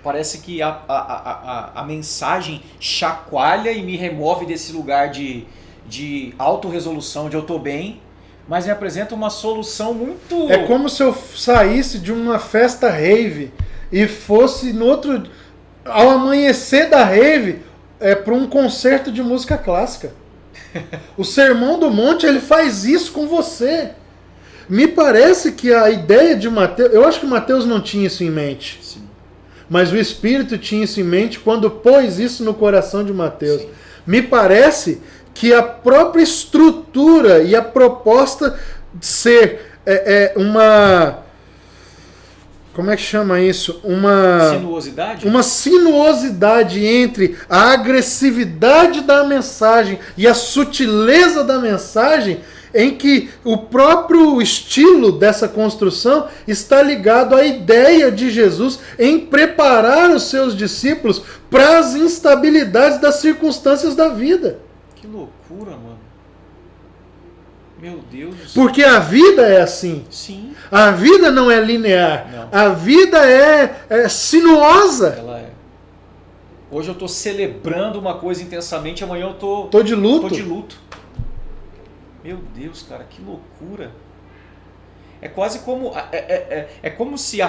S2: Parece que a mensagem chacoalha e me remove desse lugar de autorresolução, de eu tô bem, mas me apresenta uma solução muito...
S1: É como se eu saísse de uma festa rave e fosse no outro... ao amanhecer da rave, para um concerto de música clássica. O Sermão do Monte, ele faz isso com você. Me parece que a ideia de Mateus... Eu acho que Mateus não tinha isso em mente.
S2: Sim.
S1: Mas o Espírito tinha isso em mente quando pôs isso no coração de Mateus.
S2: Sim.
S1: Me parece que a própria estrutura e a proposta de ser uma... Como é que chama isso?
S2: Sinuosidade?
S1: Uma sinuosidade entre a agressividade da mensagem e a sutileza da mensagem, em que o próprio estilo dessa construção está ligado à ideia de Jesus em preparar os seus discípulos para as instabilidades das circunstâncias da vida.
S2: Que loucura, mano. Meu Deus do céu.
S1: Porque a vida é assim.
S2: Sim.
S1: A vida não é linear.
S2: Não.
S1: A vida é sinuosa.
S2: Ela é. Hoje eu tô celebrando uma coisa intensamente, amanhã eu tô
S1: Tô de luto.
S2: tô de luto. Meu Deus, cara, que loucura. É quase como... É como se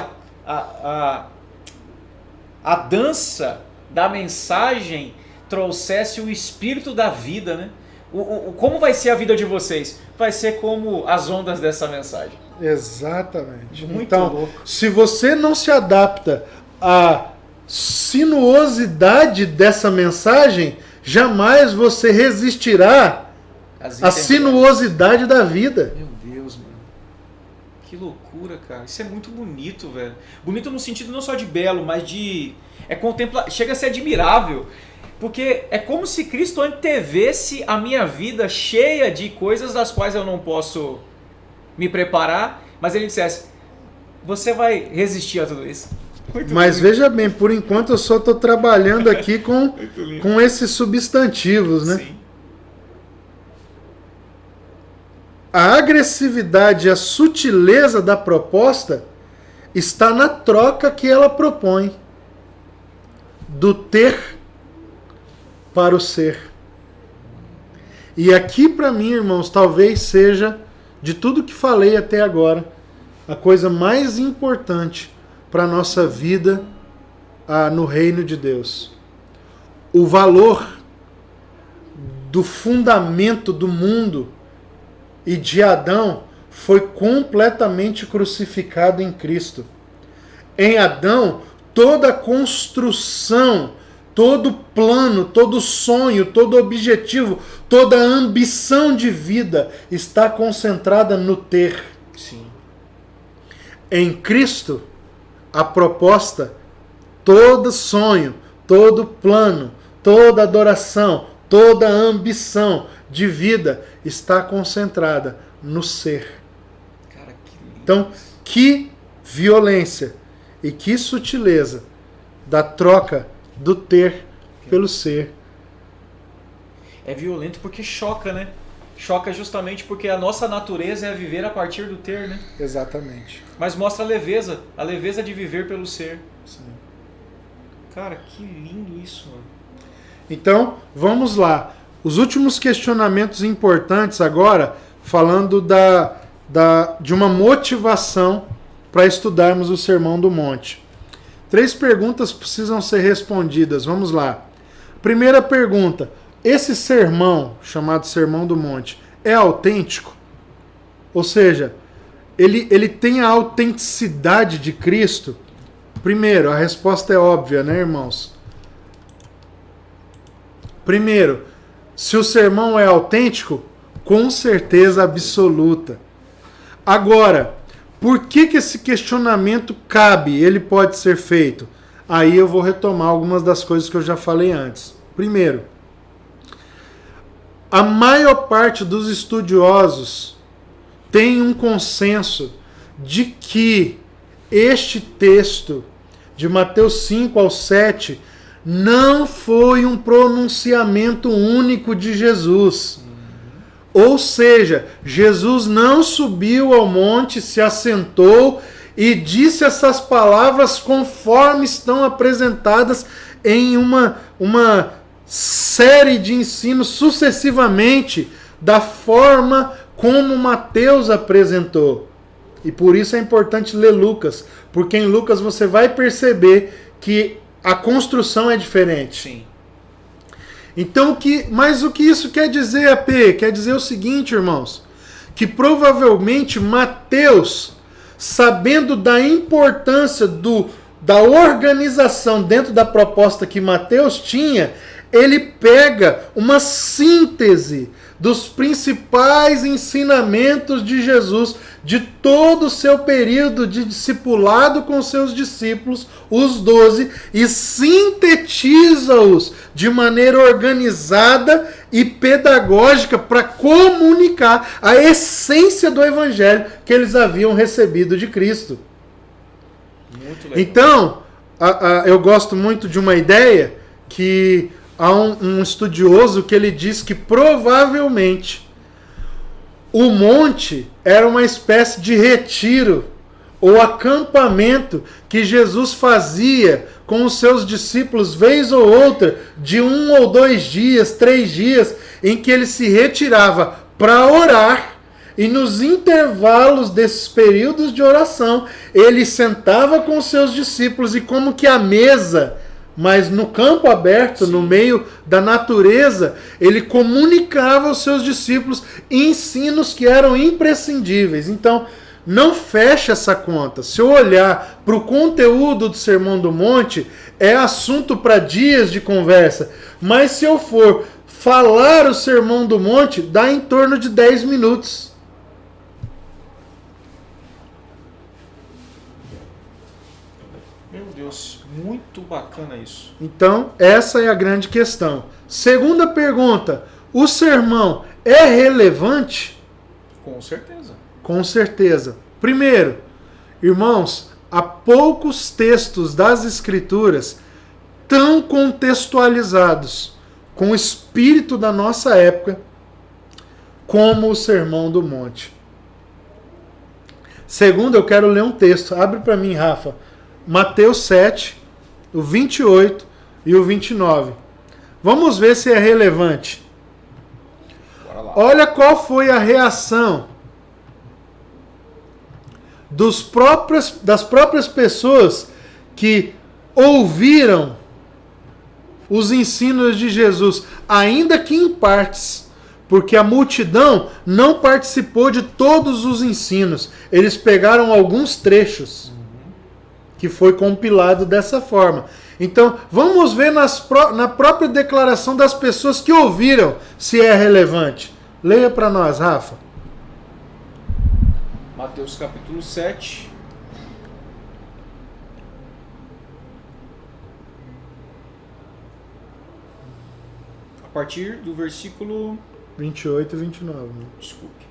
S2: a dança da mensagem trouxesse o espírito da vida, né? Como vai ser a vida de vocês? Vai ser como as ondas dessa mensagem.
S1: Exatamente.
S2: Muito
S1: então,
S2: louco.
S1: se você não se adapta à sinuosidade dessa mensagem, jamais você resistirá à sinuosidade da vida.
S2: Meu Deus, mano. Que loucura, cara. Isso é muito bonito, velho. Bonito no sentido não só de belo, mas de... chega a ser admirável. Porque é como se Cristo antevesse a minha vida cheia de coisas das quais eu não posso me preparar, mas ele dissesse, você vai resistir a tudo isso. Muito
S1: mas
S2: lindo.
S1: Veja bem, por enquanto eu só estou trabalhando aqui com esses substantivos, né?
S2: Sim.
S1: A agressividade e a sutileza da proposta está na troca que ela propõe do ter para o ser. E aqui para mim, irmãos, talvez seja, de tudo que falei até agora, a coisa mais importante para a nossa vida no reino de Deus. O valor do fundamento do mundo e de Adão foi completamente crucificado em Cristo. Em Adão, toda a construção, todo plano, todo sonho, todo objetivo, toda a ambição de vida está concentrada no ter.
S2: Sim.
S1: Em Cristo, a proposta, todo sonho, todo plano, toda adoração, toda ambição de vida está concentrada no ser.
S2: Cara, que lindo.
S1: Então, que violência e que sutileza da troca do ter pelo ser.
S2: É violento porque choca, né? Choca justamente porque a nossa natureza é viver a partir do ter, né?
S1: Exatamente.
S2: Mas mostra a leveza de viver pelo ser.
S1: Sim.
S2: Cara, que lindo isso, mano.
S1: Então, vamos lá. Os últimos questionamentos importantes agora, falando de uma motivação para estudarmos o Sermão do Monte. 3 perguntas precisam ser respondidas. Vamos lá. Primeira pergunta. Esse sermão, chamado Sermão do Monte, é autêntico? Ou seja, ele tem a autenticidade de Cristo? Primeiro, a resposta é óbvia, né, irmãos? Primeiro, se o sermão é autêntico, com certeza absoluta. Agora, por que esse questionamento cabe? Ele pode ser feito? Aí eu vou retomar algumas das coisas que eu já falei antes. Primeiro, a maior parte dos estudiosos tem um consenso de que este texto, de Mateus 5 ao 7, não foi um pronunciamento único de Jesus. Ou seja, Jesus não subiu ao monte, se assentou e disse essas palavras conforme estão apresentadas em uma série de ensinos sucessivamente, da forma como Mateus apresentou. E por isso é importante ler Lucas, porque em Lucas você vai perceber que a construção é diferente.
S2: Sim.
S1: Então, mas o que isso quer dizer, AP? Quer dizer o seguinte, irmãos, que provavelmente Mateus, sabendo da importância da organização dentro da proposta que Mateus tinha, ele pega uma síntese dos principais ensinamentos de Jesus, de todo o seu período de discipulado com seus discípulos, os 12, e sintetiza-os de maneira organizada e pedagógica para comunicar a essência do evangelho que eles haviam recebido de Cristo.
S2: Muito legal.
S1: Então, eu gosto muito de uma ideia que há um estudioso que ele diz que provavelmente o monte era uma espécie de retiro ou acampamento que Jesus fazia com os seus discípulos vez ou outra, de 1 ou 2 dias, 3 dias, em que ele se retirava para orar E nos intervalos desses períodos de oração, ele sentava com os seus discípulos e como que a mesa, mas no campo aberto, no meio da natureza, ele comunicava aos seus discípulos ensinos que eram imprescindíveis. Então, não feche essa conta. Se eu olhar para o conteúdo do Sermão do Monte, é assunto para dias de conversa. Mas se eu for falar o Sermão do Monte, dá em torno de 10 minutos.
S2: Meu Deus, muito bacana isso.
S1: Então, essa é a grande questão. Segunda pergunta: o sermão é relevante?
S2: Com certeza.
S1: Com certeza. Primeiro, irmãos, há poucos textos das Escrituras tão contextualizados com o espírito da nossa época como o Sermão do Monte. Segundo, eu quero ler um texto. Abre para mim, Rafa. Mateus 7, o 28 e o 29. Vamos ver se é relevante.
S2: Bora lá.
S1: Olha qual foi a reação das próprias pessoas que ouviram os ensinos de Jesus, ainda que em partes, porque a multidão não participou de todos os ensinos. Eles pegaram alguns trechos que foi compilado dessa forma. Então, vamos ver na própria declaração das pessoas que ouviram se é relevante. Leia para nós, Rafa.
S2: Mateus capítulo 7. A partir do versículo
S1: 28 e 29.
S2: Desculpe.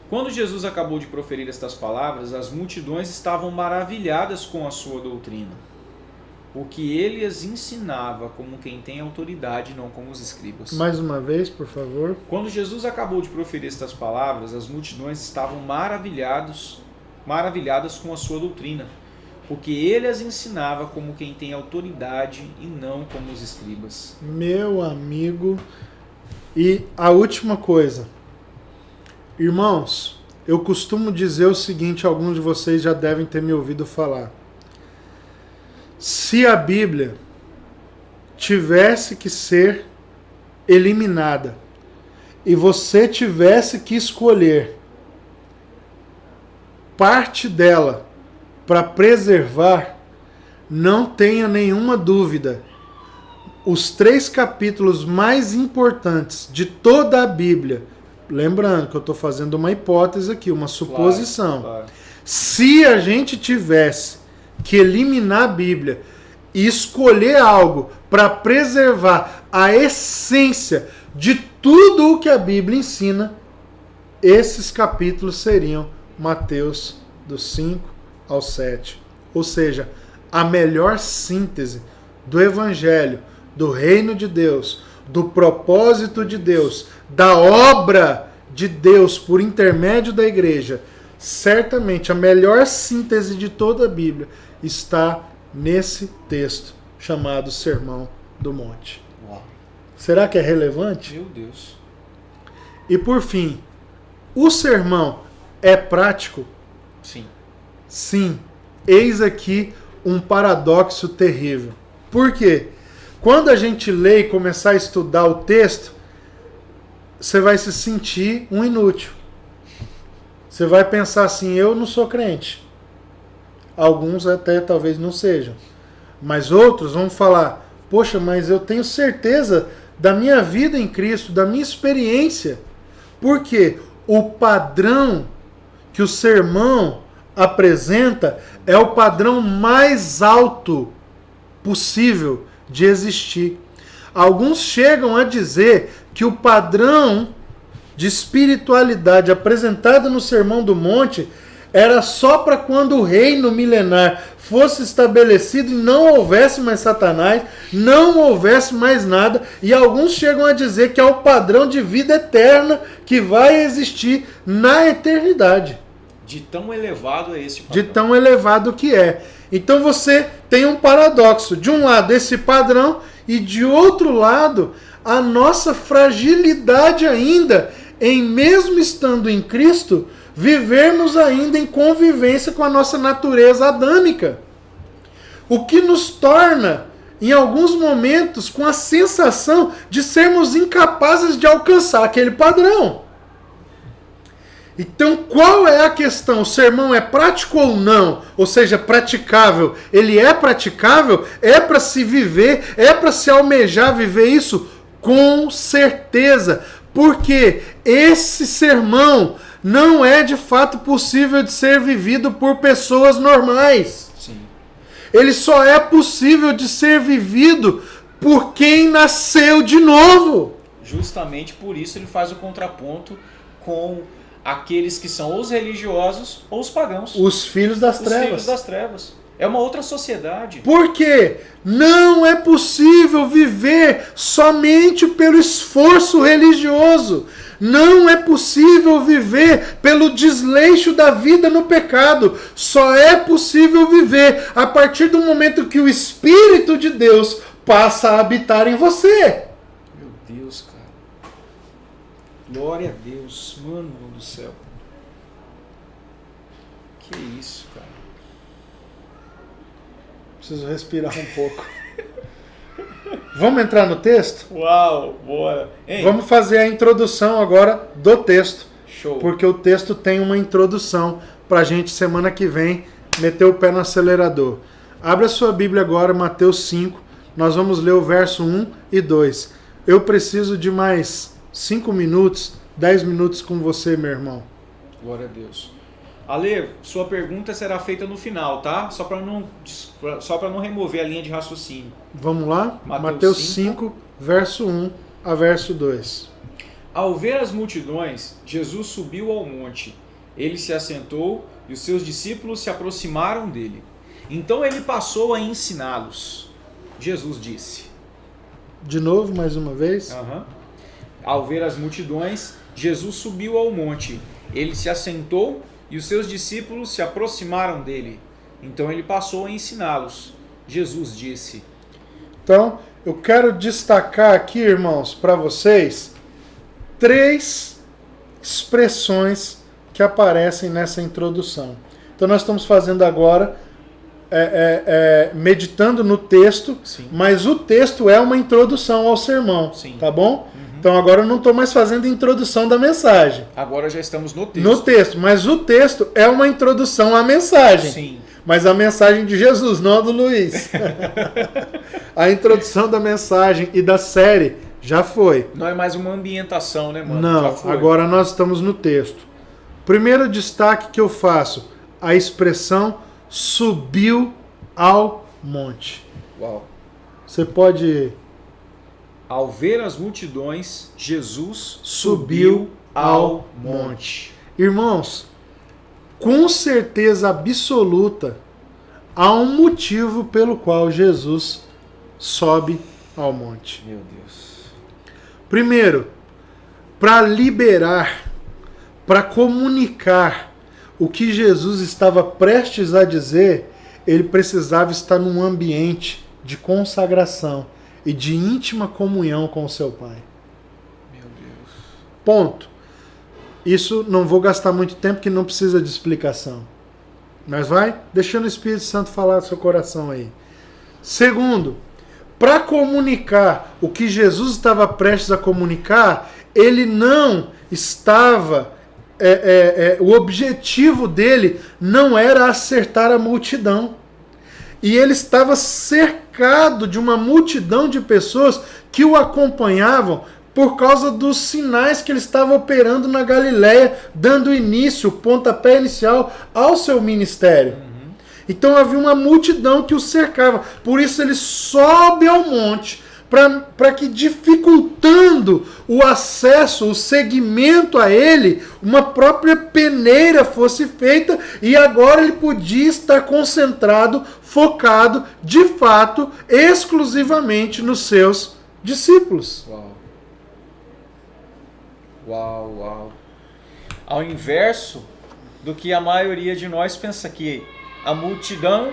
S2: Quando Jesus acabou de proferir estas palavras, as multidões estavam maravilhadas com a sua doutrina, porque ele as ensinava como quem tem autoridade, não como os escribas.
S1: Mais uma vez, por favor.
S2: Quando Jesus acabou de proferir estas palavras, as multidões estavam maravilhadas com a sua doutrina, porque ele as ensinava como quem tem autoridade e não como os escribas.
S1: Meu amigo, e a última coisa. Irmãos, eu costumo dizer o seguinte, alguns de vocês já devem ter me ouvido falar. Se a Bíblia tivesse que ser eliminada e você tivesse que escolher parte dela para preservar, não tenha nenhuma dúvida. Os 3 capítulos mais importantes de toda a Bíblia, lembrando que eu estou fazendo uma hipótese aqui, uma suposição.
S2: Claro.
S1: Se a gente tivesse que eliminar a Bíblia e escolher algo para preservar a essência de tudo o que a Bíblia ensina, esses capítulos seriam Mateus do 5 ao 7. Ou seja, a melhor síntese do Evangelho, do reino de Deus, do propósito de Deus, da obra de Deus por intermédio da igreja. Certamente a melhor síntese de toda a Bíblia está nesse texto chamado Sermão do Monte.
S2: Uau.
S1: Será que é relevante?
S2: Meu Deus.
S1: E por fim, o sermão é prático?
S2: Sim.
S1: Sim. Eis aqui um paradoxo terrível. Por quê? Quando a gente lê e começar a estudar o texto, você vai se sentir um inútil. Você vai pensar assim, eu não sou crente. Alguns até talvez não sejam. Mas outros vão falar, poxa, mas eu tenho certeza da minha vida em Cristo, da minha experiência. Porque o padrão que o sermão apresenta é o padrão mais alto possível de existir. Alguns chegam a dizer que o padrão de espiritualidade apresentado no Sermão do Monte era só para quando o reino milenar fosse estabelecido e não houvesse mais Satanás, não houvesse mais nada, e alguns chegam a dizer que é o padrão de vida eterna que vai existir na eternidade.
S2: De tão elevado é esse padrão.
S1: De tão elevado que é. Então você tem um paradoxo. De um lado, esse padrão, e de outro lado, a nossa fragilidade ainda em mesmo estando em Cristo, vivermos ainda em convivência com a nossa natureza adâmica. O que nos torna, em alguns momentos, com a sensação de sermos incapazes de alcançar aquele padrão. Então, qual é a questão? O sermão é prático ou não? Ou seja, praticável. Ele é praticável? É para se viver? É para se almejar viver isso? Com certeza. Porque esse sermão não é de fato possível de ser vivido por pessoas normais.
S2: Sim.
S1: Ele só é possível de ser vivido por quem nasceu de novo.
S2: Justamente por isso ele faz o contraponto com aqueles que são os religiosos ou os pagãos.
S1: Os filhos das trevas.
S2: Os filhos das trevas. É uma outra sociedade.
S1: Por quê? Não é possível viver somente pelo esforço religioso. Não é possível viver pelo desleixo da vida no pecado. Só é possível viver a partir do momento que o Espírito de Deus passa a habitar em você.
S2: Meu Deus, cara. Glória a Deus, mano do céu. Que isso, cara.
S1: Preciso respirar um pouco. Vamos entrar no texto?
S2: Uau, bora. Hein?
S1: Vamos fazer a introdução agora do texto.
S2: Show.
S1: Porque o texto tem uma introdução pra gente semana que vem meter o pé no acelerador. Abra a sua Bíblia agora, Mateus 5. Nós vamos ler o verso 1 e 2. Eu preciso de mais 5 minutos, 10 minutos com você, meu irmão.
S2: Glória a Deus. Ale, sua pergunta será feita no final, tá? Só para não remover a linha de raciocínio.
S1: Vamos lá? Mateus 5, verso 1 a verso 2.
S2: Ao ver as multidões, Jesus subiu ao monte. Ele se assentou e os seus discípulos se aproximaram dele. Então ele passou a ensiná-los. Jesus disse.
S1: De novo, mais uma vez.
S2: Ao ver as multidões, Jesus subiu ao monte. Ele se assentou e os seus discípulos se aproximaram dele. Então ele passou a ensiná-los. Jesus disse.
S1: Então, eu quero destacar aqui, irmãos, para vocês, 3 expressões que aparecem nessa introdução. Então nós estamos fazendo agora, meditando no texto,
S2: Sim.
S1: Mas o texto é uma introdução ao sermão,
S2: Sim.
S1: Tá bom? Então agora eu não estou mais fazendo a introdução da mensagem.
S2: Agora já estamos no texto.
S1: No texto, mas o texto é uma introdução à mensagem.
S2: Sim.
S1: Mas a mensagem de Jesus, não a do Luiz. A introdução da mensagem e da série já foi.
S2: Não é mais uma ambientação, né, mano?
S1: Não,
S2: Já foi.
S1: agora nós estamos no texto. Primeiro destaque que eu faço, a expressão subiu ao monte.
S2: Uau.
S1: Você pode...
S2: Ao ver as multidões, Jesus
S1: Subiu ao monte. Irmãos, com certeza absoluta, há um motivo pelo qual Jesus sobe ao monte.
S2: Meu Deus.
S1: Primeiro, para liberar, para comunicar o que Jesus estava prestes a dizer, ele precisava estar num ambiente de consagração e de íntima comunhão com o seu Pai.
S2: Meu Deus.
S1: Ponto. Isso não vou gastar muito tempo, que não precisa de explicação. Mas vai deixando o Espírito Santo falar do seu coração aí. Segundo, para comunicar o que Jesus estava prestes a comunicar, ele não estava... o objetivo dele não era acertar a multidão. E ele estava cercado de uma multidão de pessoas que o acompanhavam por causa dos sinais que ele estava operando na Galileia, dando início, o pontapé inicial ao seu ministério. Então havia uma multidão que o cercava. Por isso ele sobe ao monte, para que, dificultando o acesso, o seguimento a ele, uma própria peneira fosse feita, e agora ele podia estar concentrado, focado, de fato, exclusivamente nos seus discípulos.
S2: Uau. Uau, uau. Ao inverso do que a maioria de nós pensa, que a multidão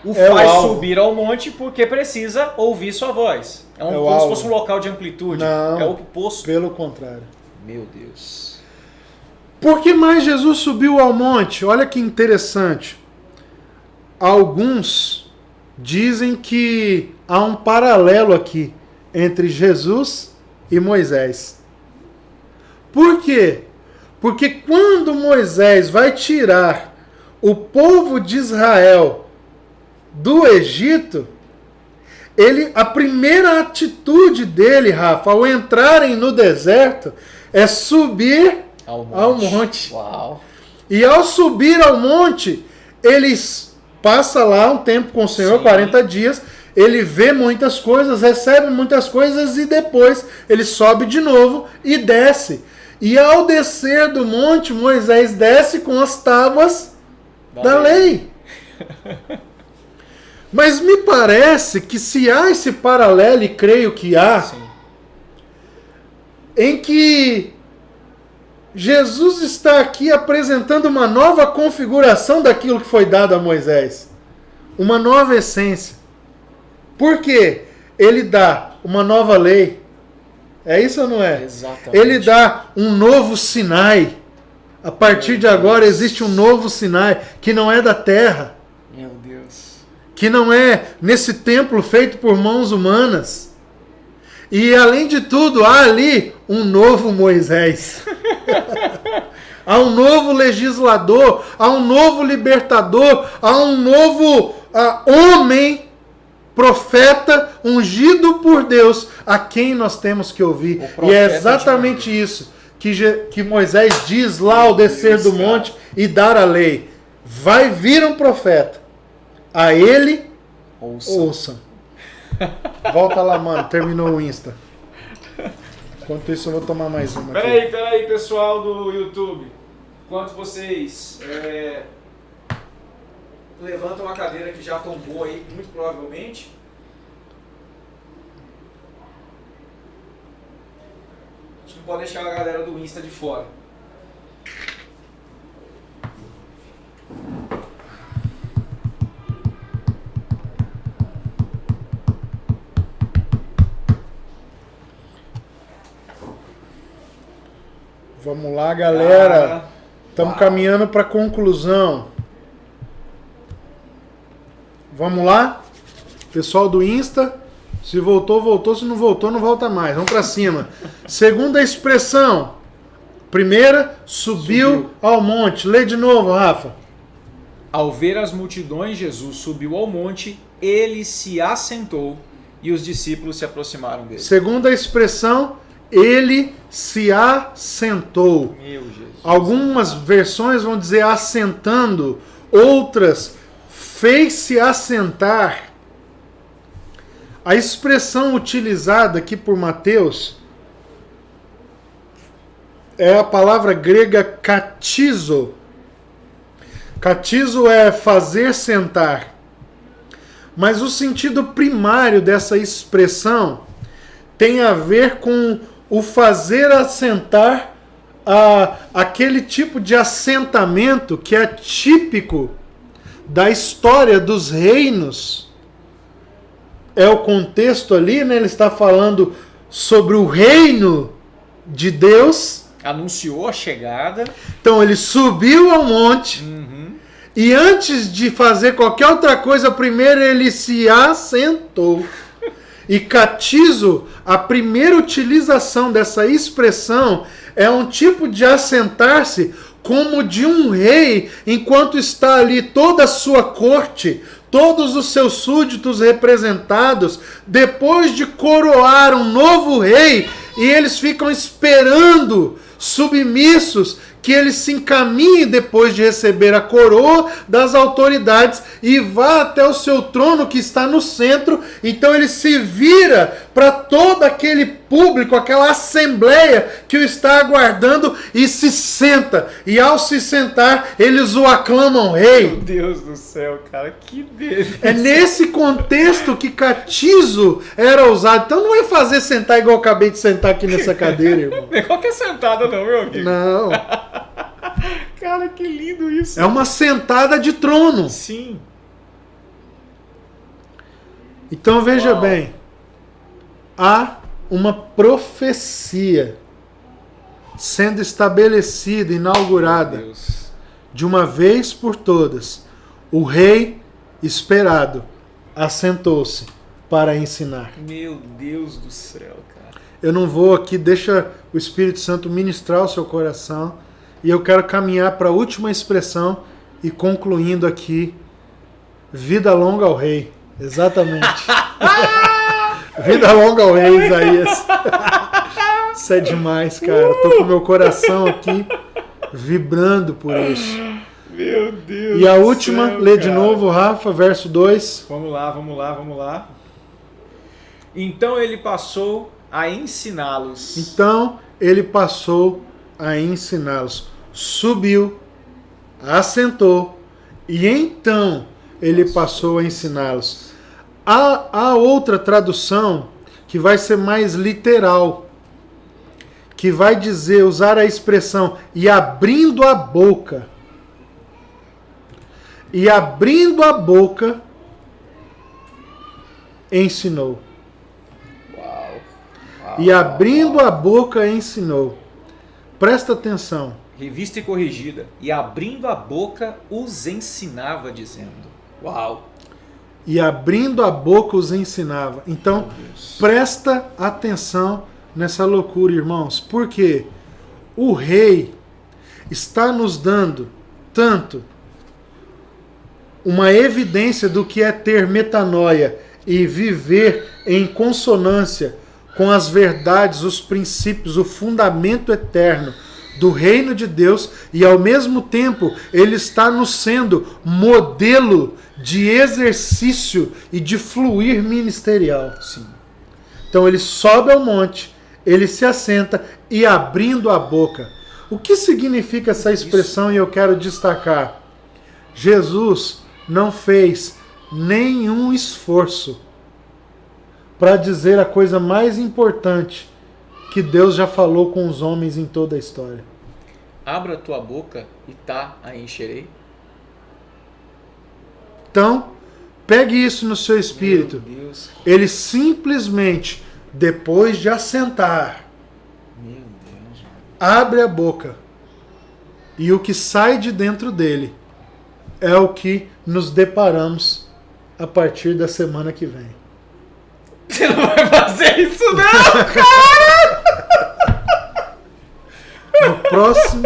S2: o faz subir ao monte porque precisa ouvir sua voz. Como se fosse um local de amplitude.
S1: Não,
S2: é o oposto.
S1: Pelo contrário.
S2: Meu Deus.
S1: Por que mais Jesus subiu ao monte? Olha que interessante. Alguns dizem que há um paralelo aqui entre Jesus e Moisés. Por quê? Porque quando Moisés vai tirar o povo de Israel do Egito, a primeira atitude dele, Rafa, ao entrarem no deserto, é subir ao monte.
S2: Uau.
S1: E ao subir ao monte, eles passam lá um tempo com o Senhor,
S2: Sim.
S1: 40 dias, ele vê muitas coisas, recebe muitas coisas e depois ele sobe de novo e desce. E ao descer do monte, Moisés desce com as tábuas da lei. Mas me parece que se há esse paralelo, e creio que há,
S2: Sim.
S1: em que Jesus está aqui apresentando uma nova configuração daquilo que foi dado a Moisés. Uma nova essência. Por quê? Ele dá uma nova lei. É isso ou não é?
S2: Exatamente.
S1: Ele dá um novo Sinai. A partir de agora existe um novo Sinai, que não é da terra,
S2: Meu Deus.
S1: que não é nesse templo feito por mãos humanas. E além de tudo, há ali um novo Moisés. Há um novo legislador, há um novo libertador, há um novo homem, profeta, ungido por Deus, a quem nós temos que ouvir. E é exatamente isso que Moisés diz lá ao descer do monte e dar a lei. Vai vir um profeta, a ele ouçam. Volta lá, mano, terminou o Insta. Enquanto isso eu vou tomar mais uma aqui.
S2: Peraí, pessoal do YouTube. Enquanto vocês levantam a cadeira que já tombou aí, muito provavelmente. A gente não pode deixar a galera do Insta de fora.
S1: Vamos lá, galera. Estamos caminhando para a conclusão. Vamos lá? Pessoal do Insta, se voltou, voltou. Se não voltou, não volta mais. Vamos para cima. Segunda expressão. Primeira, subiu ao monte. Lê de novo, Rafa.
S2: Ao ver as multidões, Jesus subiu ao monte, ele se assentou e os discípulos se aproximaram dele.
S1: Segunda expressão, ele se assentou.
S2: Meu Jesus.
S1: Algumas versões vão dizer assentando, outras fez-se assentar. A expressão utilizada aqui por Mateus é a palavra grega katizo. Katizo é fazer sentar. Mas o sentido primário dessa expressão tem a ver com o fazer assentar aquele tipo de assentamento que é típico da história dos reinos. É o contexto ali, né? Ele está falando sobre o reino de Deus.
S2: Anunciou a chegada.
S1: Então ele subiu ao monte e antes de fazer qualquer outra coisa, primeiro ele se assentou. E katizo, a primeira utilização dessa expressão é um tipo de assentar-se como de um rei, enquanto está ali toda a sua corte, todos os seus súditos representados, depois de coroar um novo rei, e eles ficam esperando, submissos, que ele se encaminhe depois de receber a coroa das autoridades e vá até o seu trono que está no centro. Então ele se vira para todo aquele público, aquela assembleia que o está aguardando e se senta. E ao se sentar, eles o aclamam rei.
S2: Meu Deus do céu, cara, que delícia.
S1: É nesse contexto que katizo era usado. Então não é fazer sentar igual eu acabei de sentar aqui nessa cadeira, irmão.
S2: Não é qualquer sentada não, meu amigo.
S1: Não.
S2: Cara, que lindo isso.
S1: É uma sentada de trono.
S2: Sim.
S1: Então veja
S2: Uau.
S1: bem. Há uma profecia sendo estabelecida, inaugurada,
S2: Deus.
S1: de uma vez por todas, o rei esperado assentou-se para ensinar.
S2: Meu Deus do céu, cara.
S1: Eu não vou aqui, deixa o Espírito Santo ministrar o seu coração, e eu quero caminhar para a última expressão e concluindo aqui, vida longa ao rei. Exatamente. Vida longa ao rei, Isaías. Isso é demais, cara. Tô com meu coração aqui vibrando por isso.
S2: Meu Deus.
S1: E a
S2: do
S1: última,
S2: céu,
S1: lê de
S2: cara.
S1: novo, Rafa, verso 2.
S2: Vamos lá. Então ele passou a ensiná-los.
S1: Então ele passou a ensiná-los. Subiu, assentou, e então ele passou a ensiná-los. Há outra tradução que vai ser mais literal, que vai dizer, usar a expressão, e abrindo a boca. E abrindo a boca, ensinou. E abrindo a boca, ensinou. Presta atenção.
S2: Revista e corrigida. E abrindo a boca, os ensinava, dizendo. Uau.
S1: E abrindo a boca, os ensinava. Então, presta atenção nessa loucura, irmãos. Porque o rei está nos dando tanto uma evidência do que é ter metanoia e viver em consonância com as verdades, os princípios, o fundamento eterno do reino de Deus, e ao mesmo tempo ele está nos sendo modelo de exercício e de fluir ministerial.
S2: Sim.
S1: Então ele sobe ao monte, ele se assenta e abrindo a boca. O que significa essa expressão? E eu quero destacar. Jesus não fez nenhum esforço para dizer a coisa mais importante que Deus já falou com os homens em toda a história.
S2: Abra a tua boca e a encherei.
S1: Então, pegue isso no seu espírito.
S2: Meu Deus.
S1: Ele simplesmente, depois de assentar,
S2: Meu Deus.
S1: abre a boca. E o que sai de dentro dele é o que nos deparamos a partir da semana que vem.
S2: Você não vai fazer isso não, cara!
S1: No próximo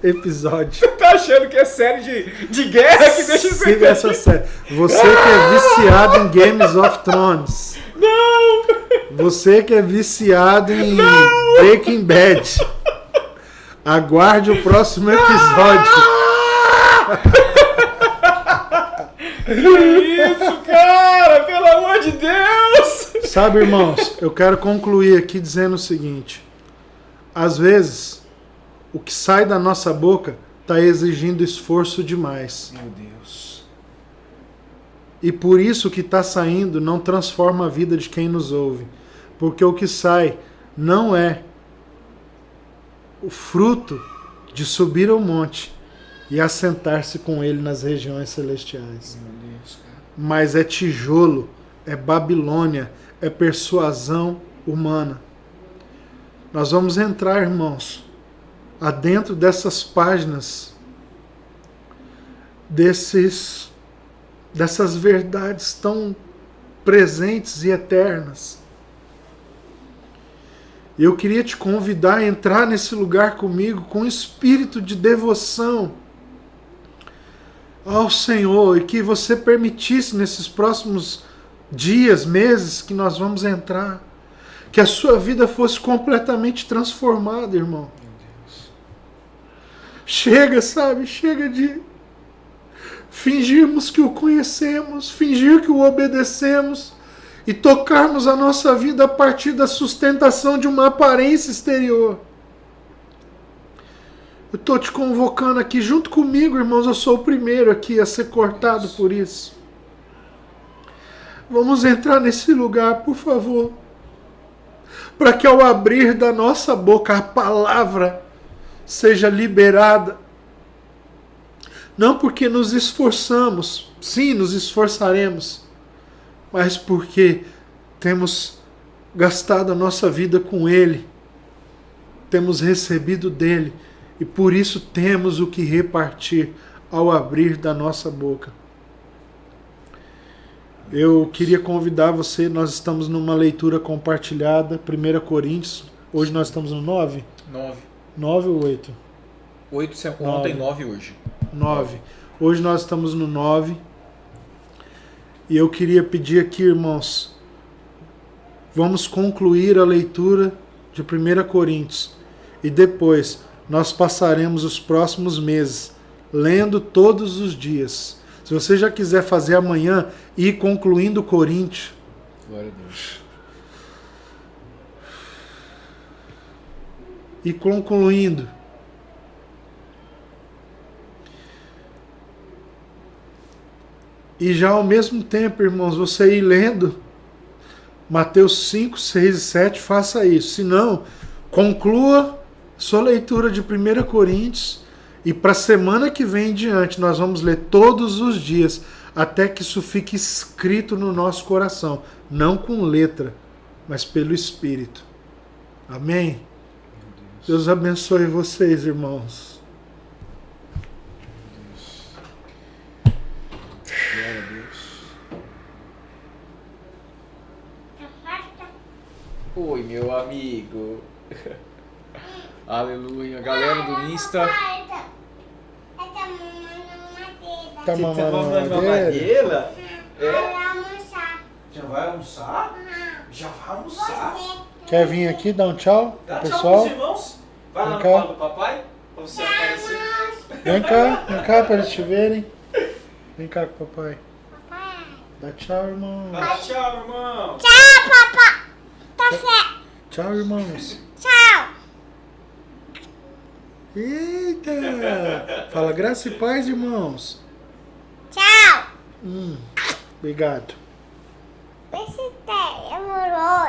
S1: episódio.
S2: Você tá achando que é série de guerra que deixa isso
S1: Siga essa série. Você que é viciado em Games of Thrones.
S2: Não!
S1: Você que é viciado em Breaking Bad. Aguarde o próximo episódio.
S2: Que isso, cara? Pelo amor de Deus!
S1: Sabe, irmãos, eu quero concluir aqui dizendo o seguinte. Às vezes, o que sai da nossa boca está exigindo esforço demais.
S2: Meu Deus.
S1: E por isso o que está saindo não transforma a vida de quem nos ouve. Porque o que sai não é o fruto de subir ao monte e assentar-se com ele nas regiões celestiais.
S2: Meu Deus, cara.
S1: Mas é tijolo, é Babilônia, é persuasão humana. Nós vamos entrar, irmãos, adentro dessas páginas, dessas verdades tão presentes e eternas. Eu queria te convidar a entrar nesse lugar comigo com espírito de devoção ao Senhor, e que você permitisse nesses próximos dias, meses que nós vamos entrar, que a sua vida fosse completamente transformada, irmão. Chega, sabe? Chega de fingirmos que o conhecemos, fingir que o obedecemos e tocarmos a nossa vida a partir da sustentação de uma aparência exterior. Eu estou te convocando aqui junto comigo, irmãos. Eu sou o primeiro aqui a ser cortado por isso. Vamos entrar nesse lugar, por favor, para que ao abrir da nossa boca a palavra seja liberada. Não porque nos esforçamos, sim, nos esforçaremos, mas porque temos gastado a nossa vida com Ele. temos recebido dele e por isso temos o que repartir ao abrir da nossa boca. Eu queria convidar você, nós estamos numa leitura compartilhada, 1 Coríntios, hoje nós estamos no 9?
S2: 9.
S1: 9 ou 8?
S2: 8 ontem, 9 hoje.
S1: 9. Hoje nós estamos no 9. E eu queria pedir aqui, irmãos, vamos concluir a leitura de 1 Coríntios. E depois nós passaremos os próximos meses lendo todos os dias. Se você já quiser fazer amanhã e ir concluindo Coríntios.
S2: Glória a Deus.
S1: E concluindo. E já ao mesmo tempo, irmãos, você ir lendo Mateus 5, 6 e 7, faça isso. Se não, conclua sua leitura de 1 Coríntios e para a semana que vem em diante nós vamos ler todos os dias até que isso fique escrito no nosso coração. Não com letra, mas pelo Espírito. Amém? Deus abençoe vocês, irmãos.
S2: Glória a Deus. Oi, meu amigo. Aleluia. Galera do Insta.
S1: Tá
S2: Você
S1: mamando
S2: mamando
S1: mamadeira?
S2: mamadeira? Já vai almoçar? Já vai almoçar?
S1: Quer vir aqui dar um tchau
S2: Dá
S1: pro
S2: tchau
S1: pessoal?
S2: pros irmãos. Vai lá
S1: Vem
S2: no
S1: cá.
S2: colo do papai. Pra você aparecer.
S1: Vem cá para eles te verem. Vem cá com o papai. Dá tchau, irmão.
S2: Dá tchau, irmão.
S1: Tchau, irmãos. Eita! Fala graça e paz, irmãos. Obrigado.
S3: Esse demorou,